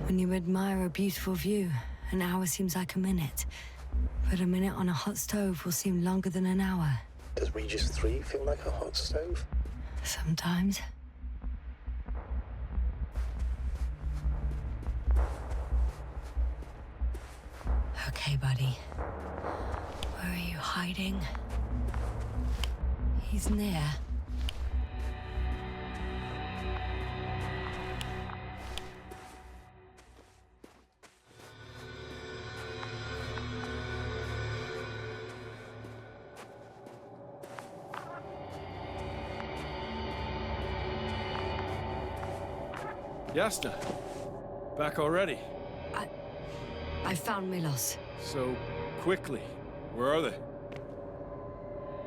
When you admire a beautiful view, an hour seems like a minute. But a minute on a hot stove will seem longer than an hour. Does Regis III feel like a hot stove? Sometimes. Okay, buddy. Where are you hiding? He's near. Jasna, back already. I found Milos. So quickly. Where are they?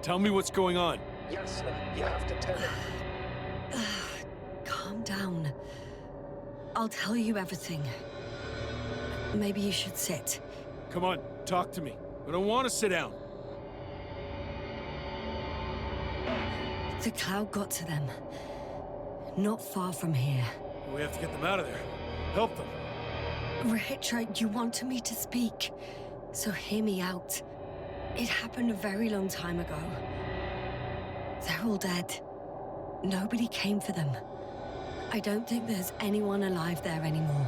Tell me what's going on. Jasna, you have to tell him. Calm down. I'll tell you everything. Maybe you should sit. Come on, talk to me. I don't want to sit down. The cloud got to them. Not far from here. We have to get them out of there. Help them. Retro, you wanted me to speak. So hear me out. It happened a very long time ago. They're all dead. Nobody came for them. I don't think there's anyone alive there anymore.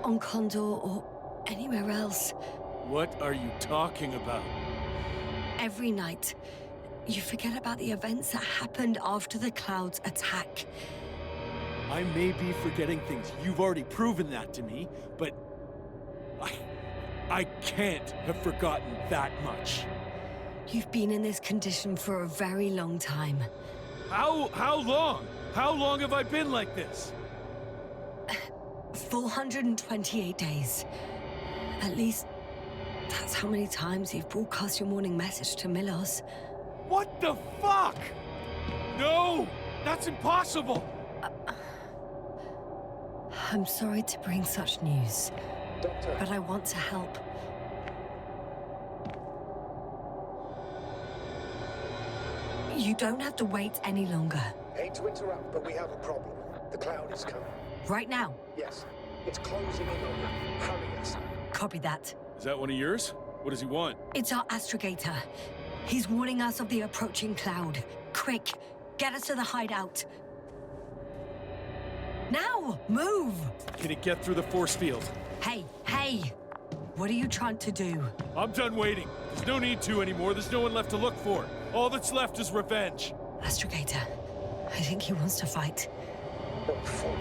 On Condor or anywhere else. What are you talking about? Every night, you forget about the events that happened after the Cloud's attack. I may be forgetting things. You've already proven that to me, but I can't have forgotten that much. You've been in this condition for a very long time. How long? How long have I been like this? 428 days. At least, that's how many times you've broadcast your morning message to Milos. What the fuck? No! That's impossible! I'm sorry to bring such news, Doctor, but I want to help. You don't have to wait any longer. hate to interrupt, but we have a problem. The Cloud is coming. Right now. Yes, it's closing in on you. Hurry us. Copy that. Is that one of yours? What does he want? It's our astrogator. He's warning us of the approaching Cloud. Quick, get us to the hideout. Now, move! Can it get through the force field? Hey, hey! What are you trying to do? I'm done waiting. There's no need to anymore. There's no one left to look for. All that's left is revenge. Astrogator, I think he wants to fight. What for?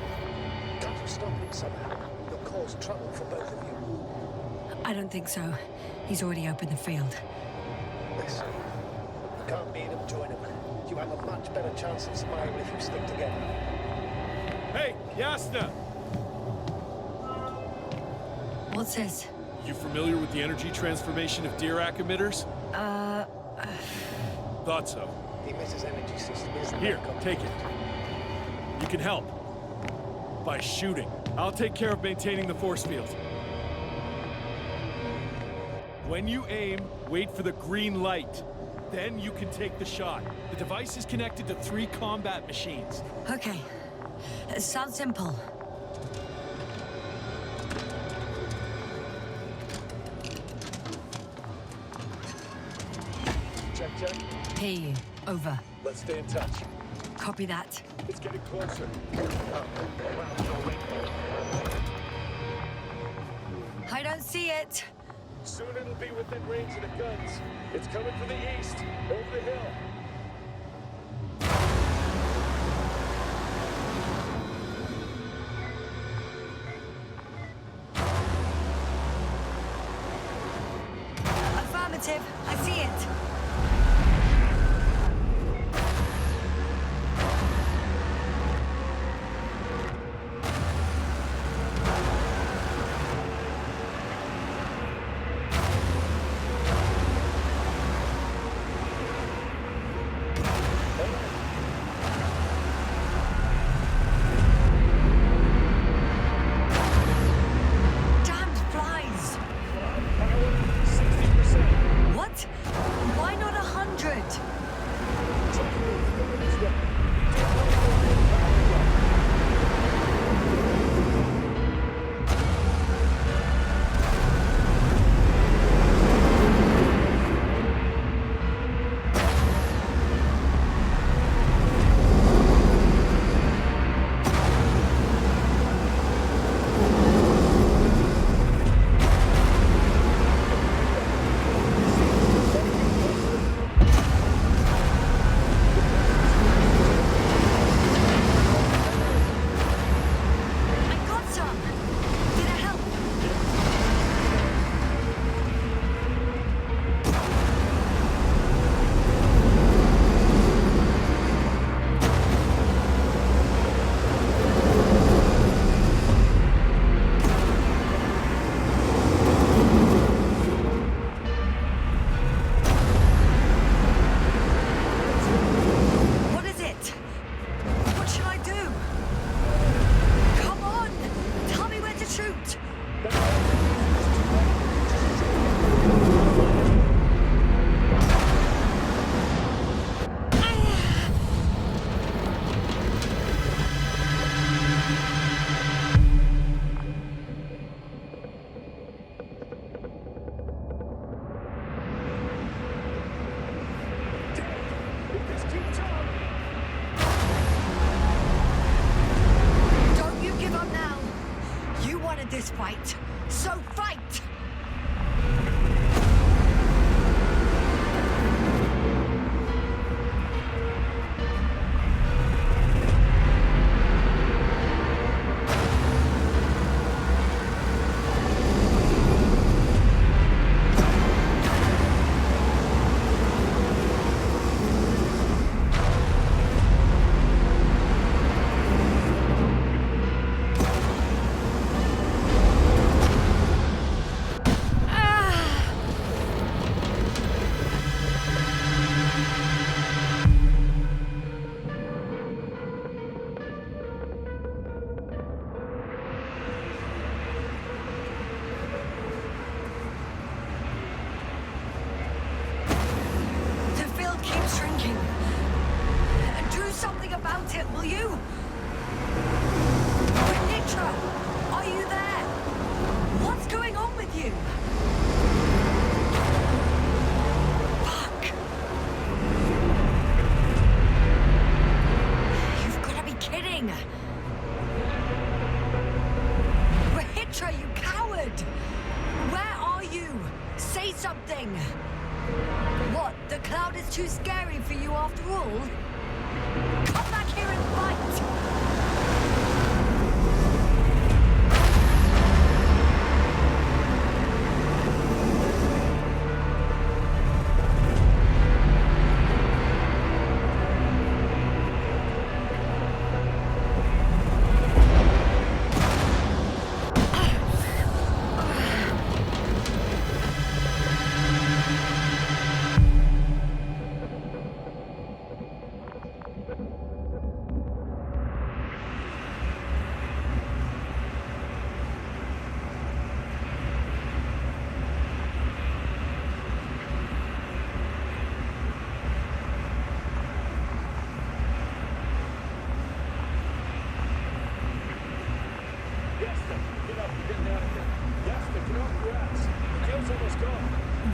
Can't you stop him somehow? You'll cause trouble for both of you. I don't think so. He's already opened the field. Listen, you can't beat him, join him. You have a much better chance of surviving if you stick together. Hey, Yasna! What's this? You familiar with the energy transformation of Dirac emitters? Thought so. The emitter's energy system isn't Here, that complicated. take it. You can help. By shooting. I'll take care of maintaining the force field. When you aim, wait for the green light. Then you can take the shot. The device is connected to 3 combat machines. Okay. Sounds simple. Check, check. Hear you. Over. Let's stay in touch. Copy that. It's getting closer. I don't see it. Soon it'll be within range of the guns. It's coming from the east, over the hill. Affirmative. I see it. Damned flies. 60%. What? this fight. So fight! Too scary for you after all? Come back here and fight!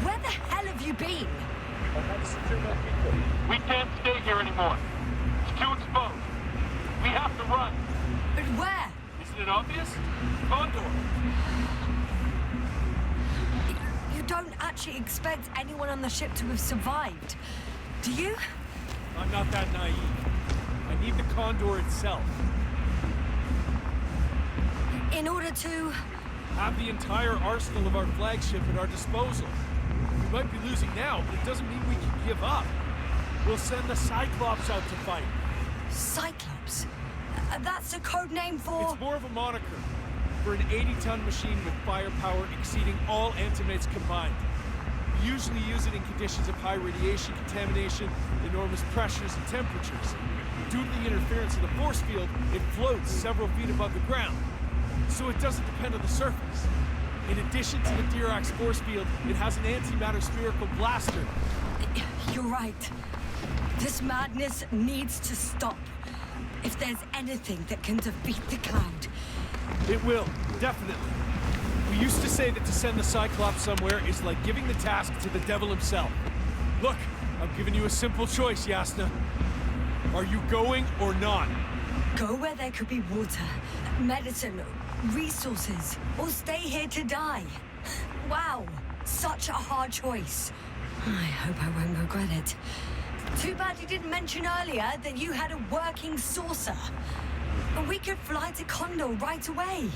Where the hell have you been? We can't stay here anymore. It's too exposed. We have to run. But where? Isn't it obvious? Condor. You don't actually expect anyone on the ship to have survived, do you? I'm not that naive. I need the Condor itself. In order to... Have the entire arsenal of our flagship at our disposal. We might be losing now, but it doesn't mean we can give up. We'll send the Cyclops out to fight. Cyclops? That's a code name for... It's more of a moniker for an 80-ton machine with firepower exceeding all antimates combined. We usually use it in conditions of high radiation contamination, enormous pressures and temperatures. Due to the interference of the force field, it floats several feet above the ground, so it doesn't depend on the surface. In addition to the Dirac's force field, it has an antimatter spherical blaster. You're right. This madness needs to stop. If there's anything that can defeat the Cloud. It will, definitely. We used to say that to send the Cyclops somewhere is like giving the task to the devil himself. Look, I'm giving you a simple choice, Yasna. Are you going or not? Go where there could be water, medicine, resources, or stay here to die. Wow, such a hard choice. I hope I won't regret it. Too bad you didn't mention earlier that you had a working saucer. We could fly to Condor right away,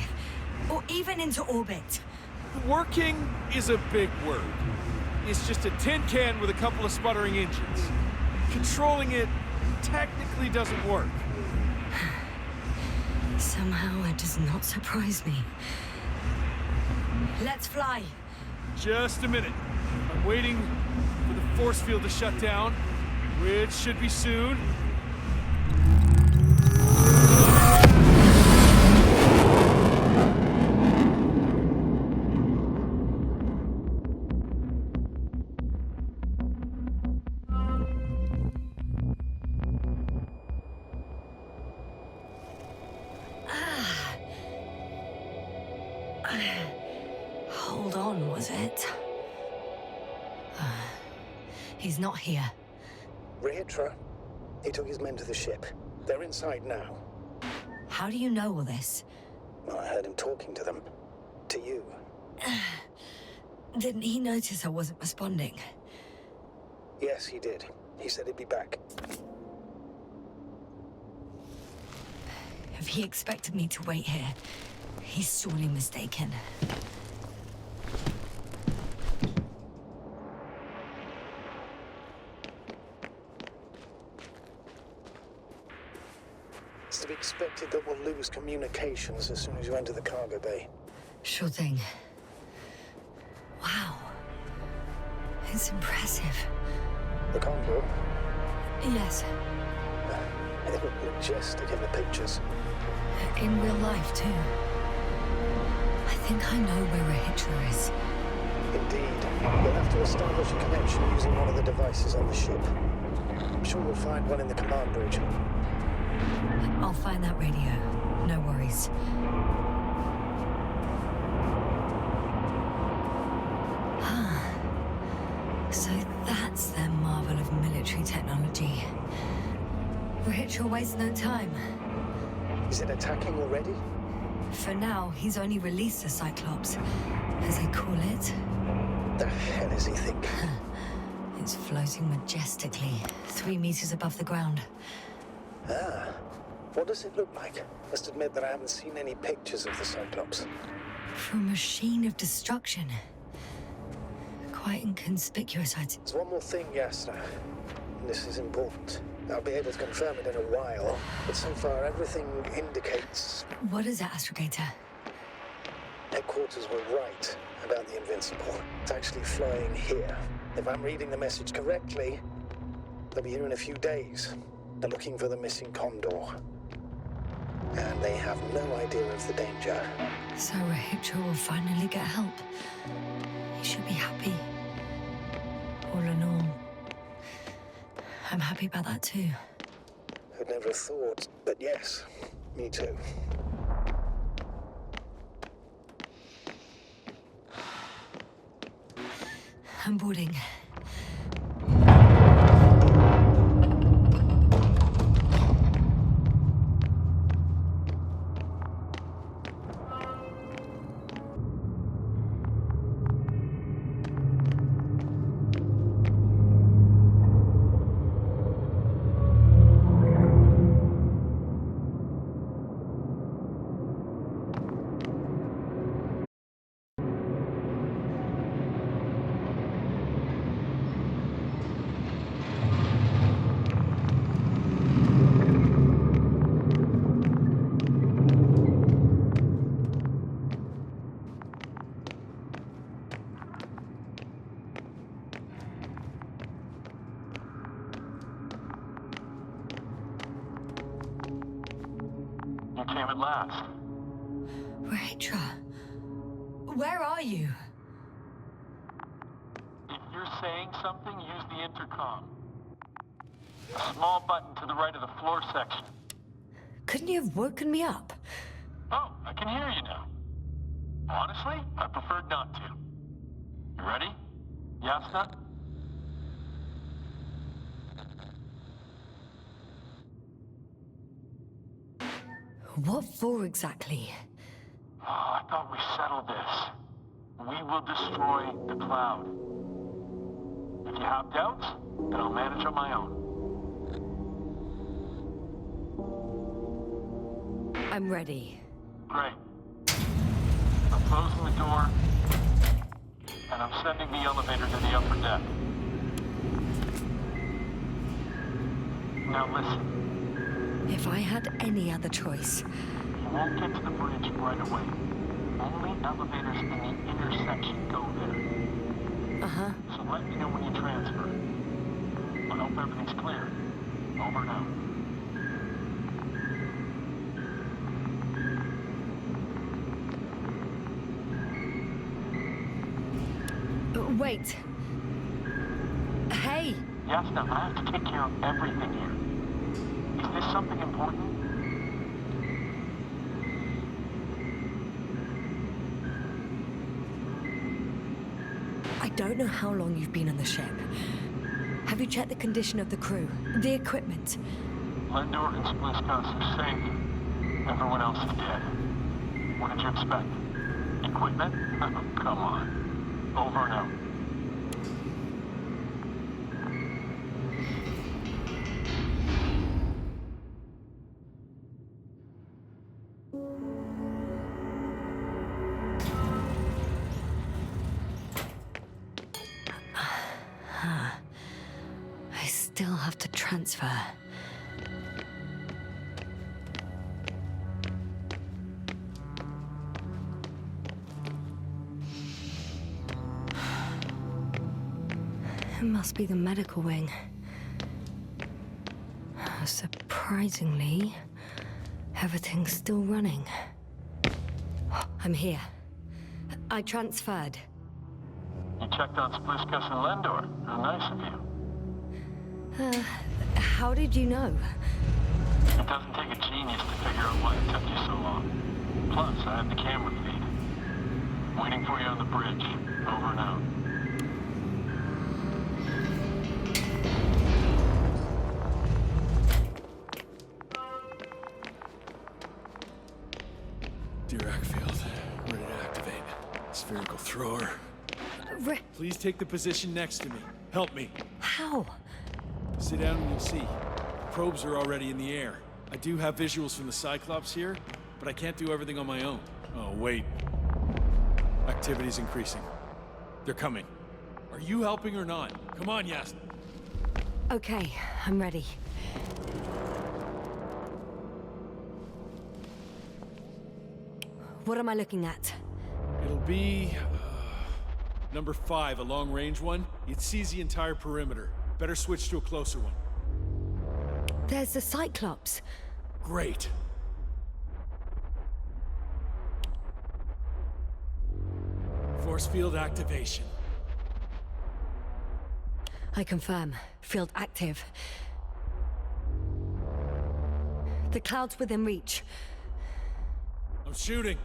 or even into orbit. Working is a big word. It's just a tin can with a couple of sputtering engines. Controlling it technically doesn't work. Somehow it does not surprise me. Let's fly. Just a minute. I'm waiting for the force field to shut down, which should be soon. Hold on, was it? He's not here. Retro. He took his men to the ship. They're inside now. How do you know all this? Well, I heard him talking to them. To you. Didn't he notice I wasn't responding? Yes, he did. He said he'd be back. If he expected me to wait here, he's sorely mistaken. It's to be expected that we'll lose communications as soon as you enter the cargo bay. Sure thing. Wow. It's impressive. The Condor? Yes, They look majestic in the pictures. in real life too. I think I know where Regis is. Indeed. You'll have to establish a connection using one of the devices on the ship. I'm sure we'll find one in the command bridge. I'll find that radio. No worries. So that's their marvel of military technology. Regis wastes no time. Is it attacking already? For now, he's only released the Cyclops, as they call it. The hell is he thinking? It's floating majestically, 3 meters above the ground. Ah. What does it look like? Must admit that I haven't seen any pictures of the Cyclops. For a machine of destruction. Quite inconspicuous, I'd say. There's one more thing, Yasna. And this is important. I'll be able to confirm it in a while, but so far everything indicates What is it, Astrogator? headquarters were right about the Invincible. It's actually flying here. If I'm reading the message correctly, they'll be here in a few days. They're looking for the missing Condor. And they have no idea of the danger. So Regis will finally get help. He should be happy. All in all, I'm happy about that too. I'd never have thought, but yes, me too. I'm boarding. You came at last. Regis, where are you? If you're saying something, use the intercom. A small button to the right of the floor section. Couldn't you have woken me up? Oh, I can hear you now. Honestly, I preferred not to. You ready? Yasna? What for exactly? Oh, I thought we settled this. We will destroy the cloud. If you have doubts, then I'll manage on my own. I'm ready. Great. I'm closing the door, and I'm sending the elevator to the upper deck. Now listen, If I had any other choice. you won't get to the bridge right away. Only elevators in the intersection go there. Uh-huh. So let me know when you transfer. I hope everything's clear. Over and out. Wait. Hey! Yasna, I have to take care of everything here. Is this something important? I don't know how long you've been on the ship. Have you checked the condition of the crew? The equipment? Lendor and Spliskas are safe. Everyone else is dead. What did you expect? equipment? Come on. Over and out. I still have to transfer. It must be the medical wing. Surprisingly, everything's still running. I'm here. I transferred. You checked on Spliskus and Lendor. How nice of you. How did you know? It doesn't take a genius to figure out why it took you so long. Plus, I have the camera feed. Waiting for you on the bridge. Over and out. Dirac field. Ready to activate. Spherical thrower. Please take the position next to me. Help me. How? Sit down and you'll see. Probes are already in the air. I do have visuals from the Cyclops here, but I can't do everything on my own. Oh, wait. Activity's increasing. They're coming. Are you helping or not? Come on, Yasna. Okay, I'm ready. What am I looking at? It'll be... number 5, a long-range one. It sees the entire perimeter. Better switch to a closer one. There's the Cyclops. Great. Force field activation. I confirm. Field active. The cloud's within reach. I'm shooting.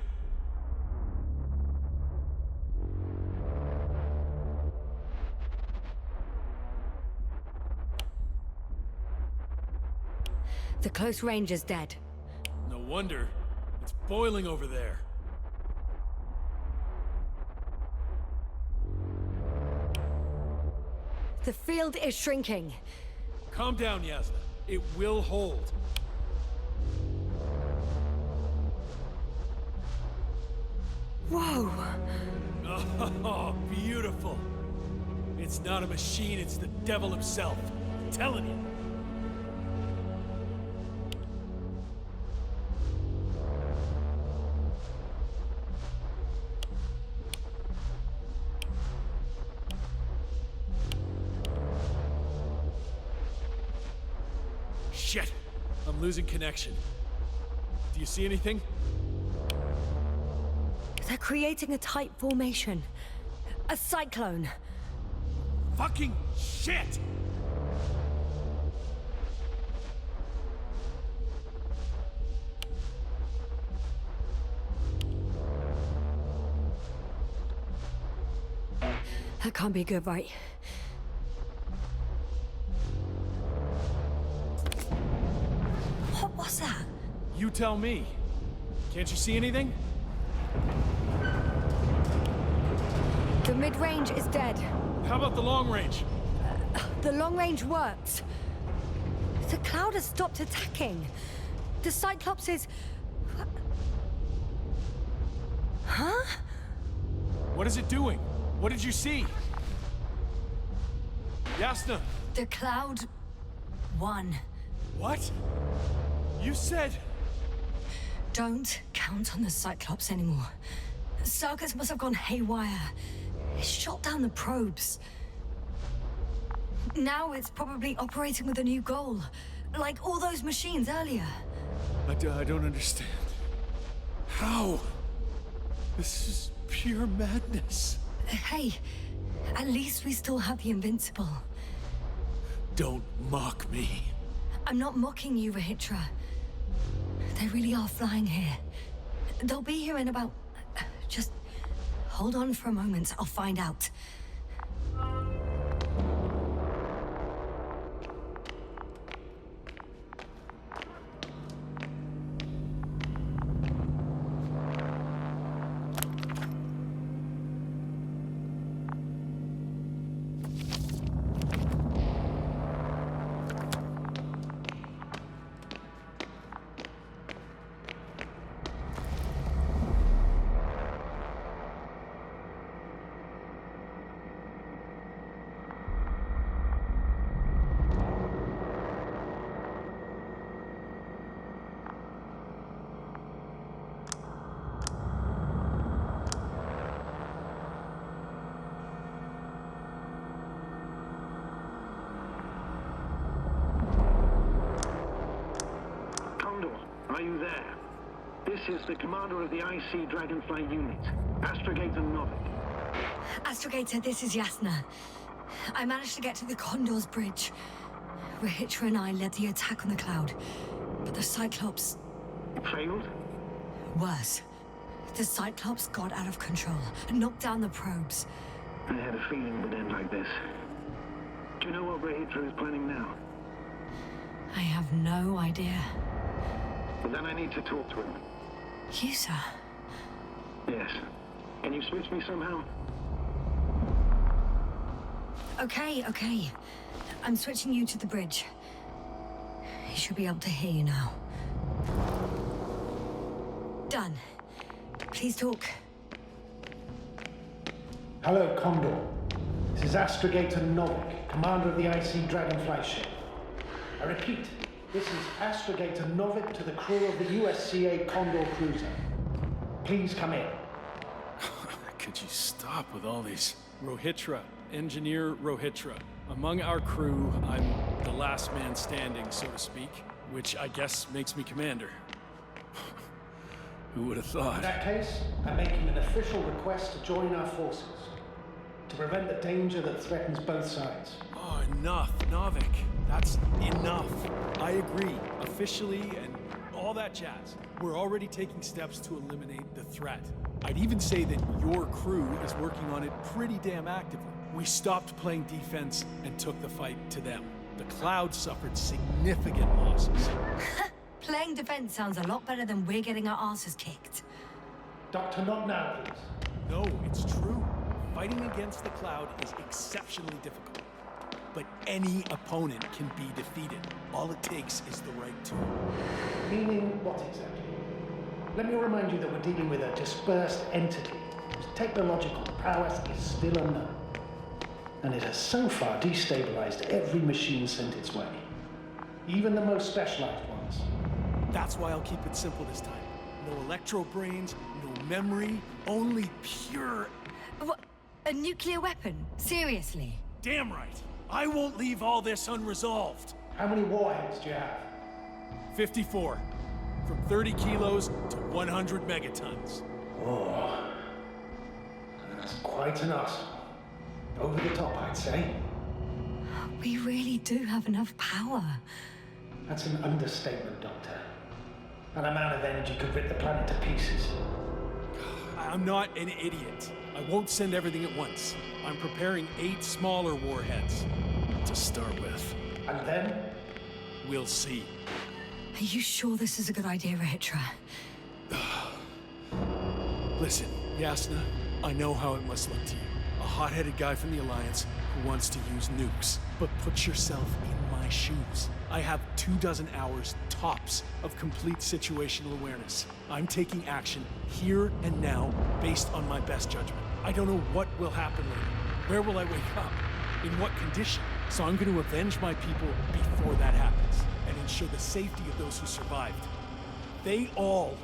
The close range is dead. No wonder. It's boiling over there. The field is shrinking. Calm down, Yasna. It will hold. Whoa! Oh, beautiful. It's not a machine, it's the devil himself. I'm telling you. Shit! I'm losing connection. Do you see anything? They're creating a tight formation. A cyclone. Fucking shit! That can't be good, right? What was that? You tell me. Can't you see anything? The mid-range is dead. How about the long range? The long range works. The cloud has stopped attacking. The Cyclops is... Huh? What is it doing? What did you see? Yasna! The cloud won. What? You said... Don't count on the Cyclops anymore. Circuits must have gone haywire. It shot down the probes. Now it's probably operating with a new goal. Like all those machines earlier. I don't understand. How? This is pure madness. Hey, at least we still have the Invincible. Don't mock me. I'm not mocking you, Rahitra. They really are flying here. They'll be here in about... Just hold on for a moment. I'll find out. Are you there? This is the commander of the IC Dragonfly unit, Astrogator Novik. Astrogator, this is Yasna. I managed to get to the Condor's bridge. Rahitra and I led the attack on the cloud, but the Cyclops... Failed? Worse. The Cyclops got out of control and knocked down the probes. I had a feeling it would end like this. Do you know what Rahitra is planning now? I have no idea. Well, then I need to talk to him. You, sir? Yes. Can you switch me somehow? Okay. I'm switching you to the bridge. He should be able to hear you now. Done. Please talk. Hello, Condor. This is Astrogator Novik, commander of the IC Dragonfly ship. I repeat, this is Astrogator Novik to the crew of the USCA Condor cruiser. Please come in. Could you stop with all these? Rahitra, Engineer Rahitra. Among our crew, I'm the last man standing, so to speak, which I guess makes me commander. Who would have thought? In that case, I'm making an official request to join our forces, to prevent the danger that threatens both sides. Oh, enough, Novik. That's enough. I agree, officially, and all that jazz. We're already taking steps to eliminate the threat. I'd even say that your crew is working on it pretty damn actively. We stopped playing defense and took the fight to them. The Cloud suffered significant losses. Playing defense sounds a lot better than we're getting our asses kicked. Doctor, not now, please. No, it's true. Fighting against the Cloud is exceptionally difficult. But any opponent can be defeated. All it takes is the right tool. Meaning what exactly? Let me remind you that we're dealing with a dispersed entity whose technological prowess is still unknown. And it has so far destabilized every machine sent its way. Even the most specialized ones. That's why I'll keep it simple this time. No electro brains, no memory, only pure... What? A nuclear weapon? Seriously? Damn right. I won't leave all this unresolved. How many warheads do you have? 54. From 30 kilos to 100 megatons. Oh, that's quite an arsenal. Over the top, I'd say. We really do have enough power. That's an understatement, Doctor. An amount of energy could rip the planet to pieces. I'm not an idiot. I won't send everything at once. I'm preparing 8 smaller warheads to start with. And then? We'll see. Are you sure this is a good idea, Rahitra? Listen, Yasna, I know how it must look to you. A hot-headed guy from the Alliance who wants to use nukes. But put yourself in my shoes. I have 24 hours tops of complete situational awareness. I'm taking action here and now based on my best judgment. I don't know what will happen later. Where will I wake up? In what condition? So I'm going to avenge my people before that happens and ensure the safety of those who survived. They all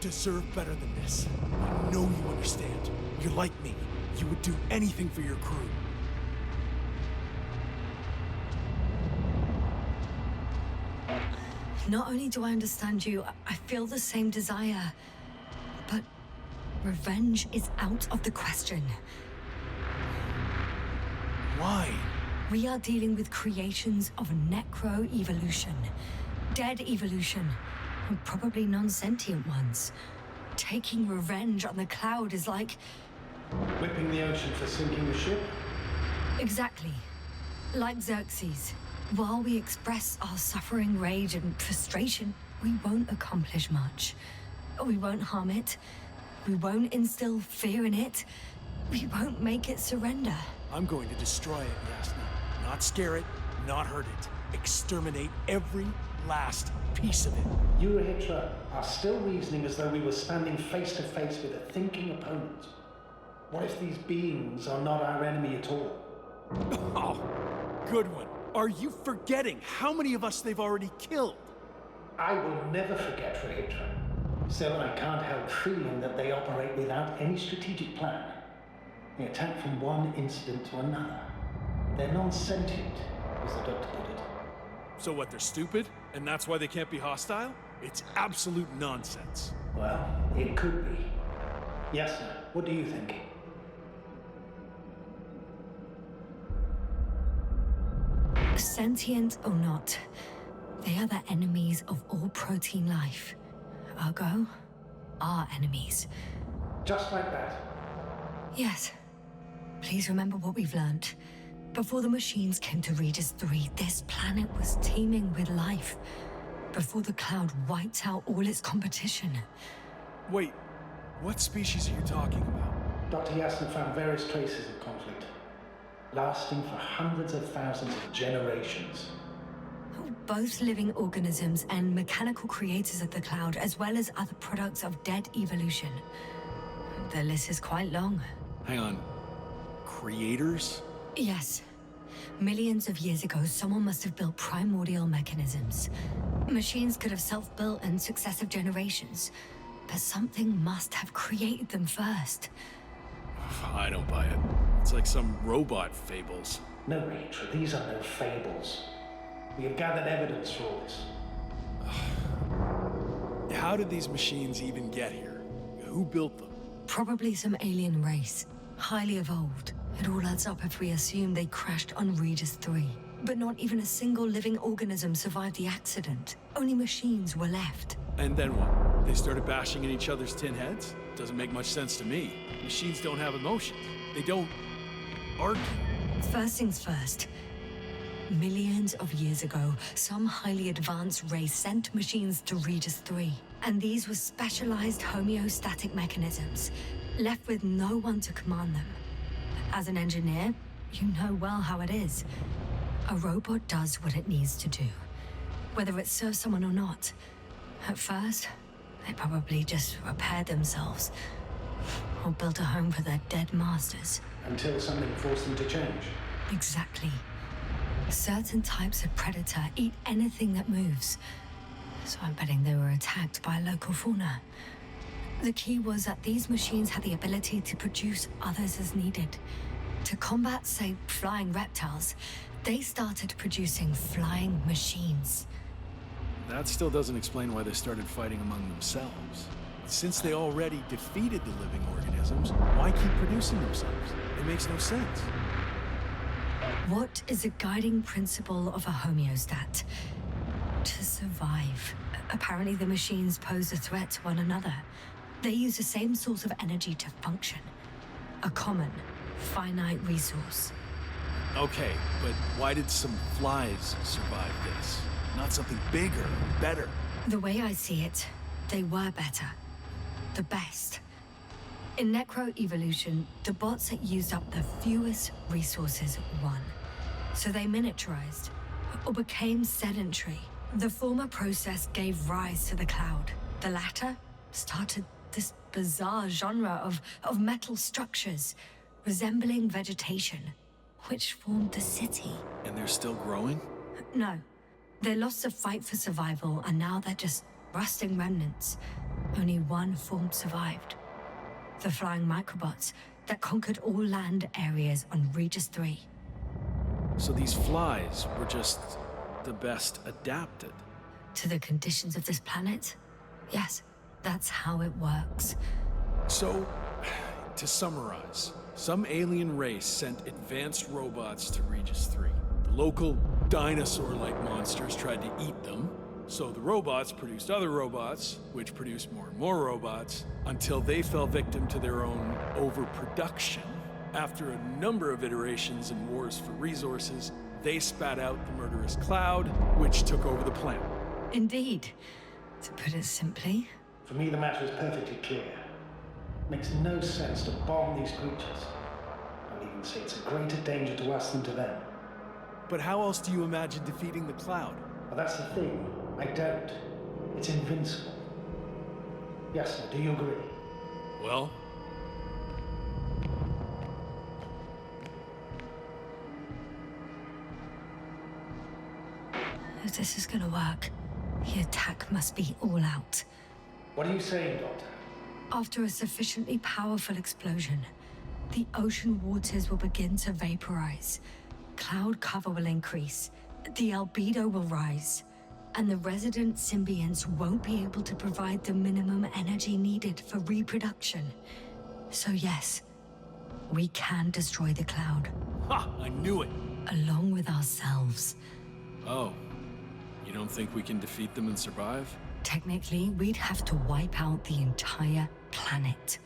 deserve better than this. I know you understand. You're like me. You would do anything for your crew. Not only do I understand you, I feel the same desire. But revenge is out of the question. Why? We are dealing with creations of necro-evolution. Dead evolution. And probably non-sentient ones. Taking revenge on the Cloud is like... Whipping the ocean for sinking the ship? Exactly. Like Xerxes. While we express our suffering, rage, and frustration, we won't accomplish much. We won't harm it. We won't instill fear in it. We won't make it surrender. I'm going to destroy it, Yasna. Not scare it, not hurt it. Exterminate every last piece of it. You, Rahitra, are still reasoning as though we were standing face to face with a thinking opponent. What if these beings are not our enemy at all? Oh, good one. Are you forgetting how many of us they've already killed? I will never forget, Rahitra. Still, I can't help feeling that they operate without any strategic plan. They attack from one incident to another. They're non-sentient, as the doctor put it. So what, they're stupid? And that's why they can't be hostile? It's absolute nonsense. Well, it could be. Yes, sir. What do you think? Sentient or not, they are the enemies of all protein life. Ergo, our enemies. Just like that. Yes. Please remember what we've learned. Before the machines came to Regis III, this planet was teeming with life. Before the cloud wiped out all its competition. Wait, what species are you talking about? Dr. Yasna found various traces of conflict, lasting for hundreds of thousands of generations. Both living organisms and mechanical creators of the cloud, as well as other products of dead evolution. The list is quite long. Hang on. Creators? Yes. Millions of years ago, someone must have built primordial mechanisms. Machines could have self-built in successive generations, but something must have created them first. I don't buy it. It's like some robot fables. No, Rachel, these are no fables. We have gathered evidence for all this. How did these machines even get here? Who built them? Probably some alien race. Highly evolved. It all adds up if we assume they crashed on Regis III. But not even a single living organism survived the accident. Only machines were left. And then what? They started bashing in each other's tin heads? Doesn't make much sense to me. Machines don't have emotions. They don't argue. First things first. Millions of years ago, some highly advanced race sent machines to Regis III. And these were specialized homeostatic mechanisms, left with no one to command them. As an engineer, you know well how it is. A robot does what it needs to do, whether it serves someone or not. At first, they probably just repaired themselves, or built a home for their dead masters. Until something forced them to change. Exactly. Certain types of predator eat anything that moves. So I'm betting they were attacked by a local fauna. The key was that these machines had the ability to produce others as needed. To combat, say, flying reptiles, they started producing flying machines. That still doesn't explain why they started fighting among themselves. Since they already defeated the living organisms, why keep producing themselves? It makes no sense. What is a guiding principle of a homeostat? To survive. Apparently the machines pose a threat to one another. They use the same source of energy to function. A common, finite resource. Okay, but why did some flies survive this? Not something bigger, better. The way I see it, they were better. The best. In necro-evolution, the bots that used up the fewest resources won. So they miniaturized, or became sedentary. The former process gave rise to the cloud. The latter started this bizarre genre of metal structures, resembling vegetation, which formed the city. And they're still growing? No. They lost the fight for survival, and now they're just rusting remnants. Only one form survived. The flying microbots that conquered all land areas on Regis III. So these flies were just the best adapted. To the conditions of this planet? Yes, that's how it works. So, to summarize, some alien race sent advanced robots to Regis III. The local dinosaur-like monsters tried to eat them, so the robots produced other robots, which produced more and more robots, until they fell victim to their own overproduction. After a number of iterations and wars for resources, they spat out the murderous cloud, which took over the planet. Indeed. To put it simply. For me, the matter is perfectly clear. Makes no sense to bomb these creatures. I'll even say it's a greater danger to us than to them. But how else do you imagine defeating the cloud? But that's the thing. I don't. It's invincible. Yes, sir, do you agree? Well, If this is gonna work, the attack must be all out. What are you saying, Doctor? After a sufficiently powerful explosion, the ocean waters will begin to vaporize. Cloud cover will increase, the albedo will rise, and the resident symbionts won't be able to provide the minimum energy needed for reproduction. So yes, we can destroy the cloud, Ha! I knew it! along with ourselves. Oh. You don't think we can defeat them and survive? Technically, we'd have to wipe out the entire planet.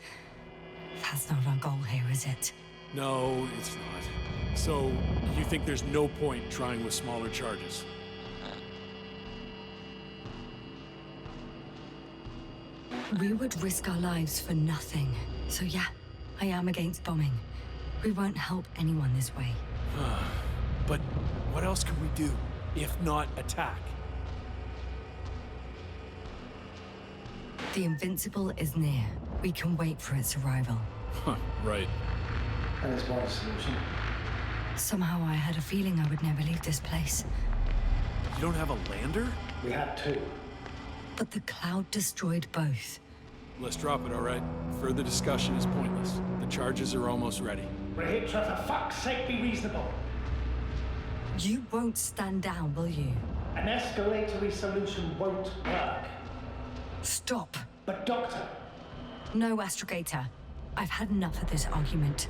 That's not our goal here, is it? No, it's not. So, you think there's no point trying with smaller charges? We would risk our lives for nothing. So yeah, I am against bombing. We won't help anyone this way. But what else can we do, if not attack? The Invincible is near. We can wait for its arrival. Huh, right. And there's one solution. Somehow I had a feeling I would never leave this place. You don't have a lander? We had two. But the cloud destroyed both. Let's drop it, all right? Further discussion is pointless. The charges are almost ready. Rahitra, for fuck's sake, be reasonable. You won't stand down, will you? An escalatory solution won't work. Stop. But Doctor, No, Astrogator. I've had enough of this argument.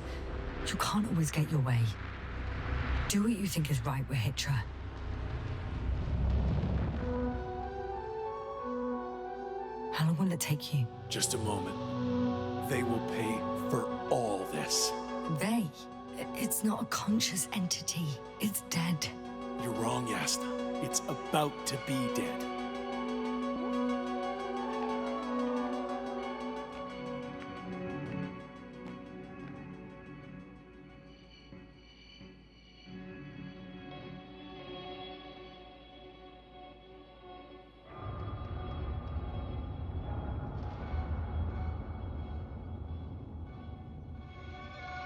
You can't always get your way. Do what you think is right, Rahitra. How long will it take you? Just a moment. They will pay for all this. They? It's not a conscious entity. It's dead. You're wrong, Yasna. It's about to be dead.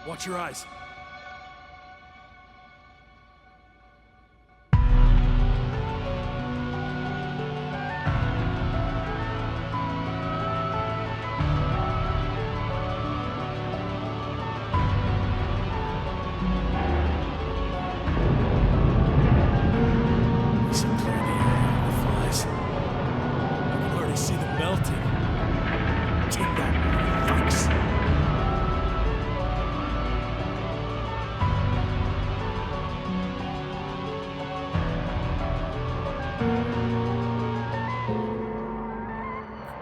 Watch your eyes. Listen, clear the air, the flies. I can already see them melting. Take that, fucks.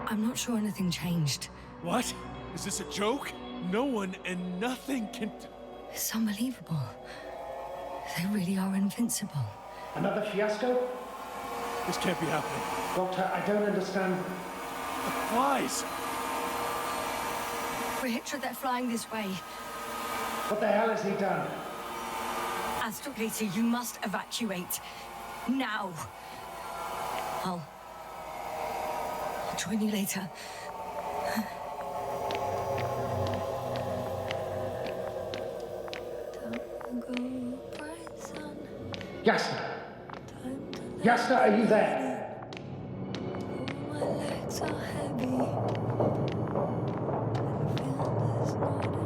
I'm not sure anything changed. What? Is this a joke? No one and nothing can... It's unbelievable. They really are invincible. another fiasco? This can't be happening. Doctor, I don't understand. The flies! Rahitra, they're flying this way. What the hell has he done? Astrogator, you must evacuate. Now. I'll join you later. Yasna! Yasna, are you there? My legs are heavy. I feel there's not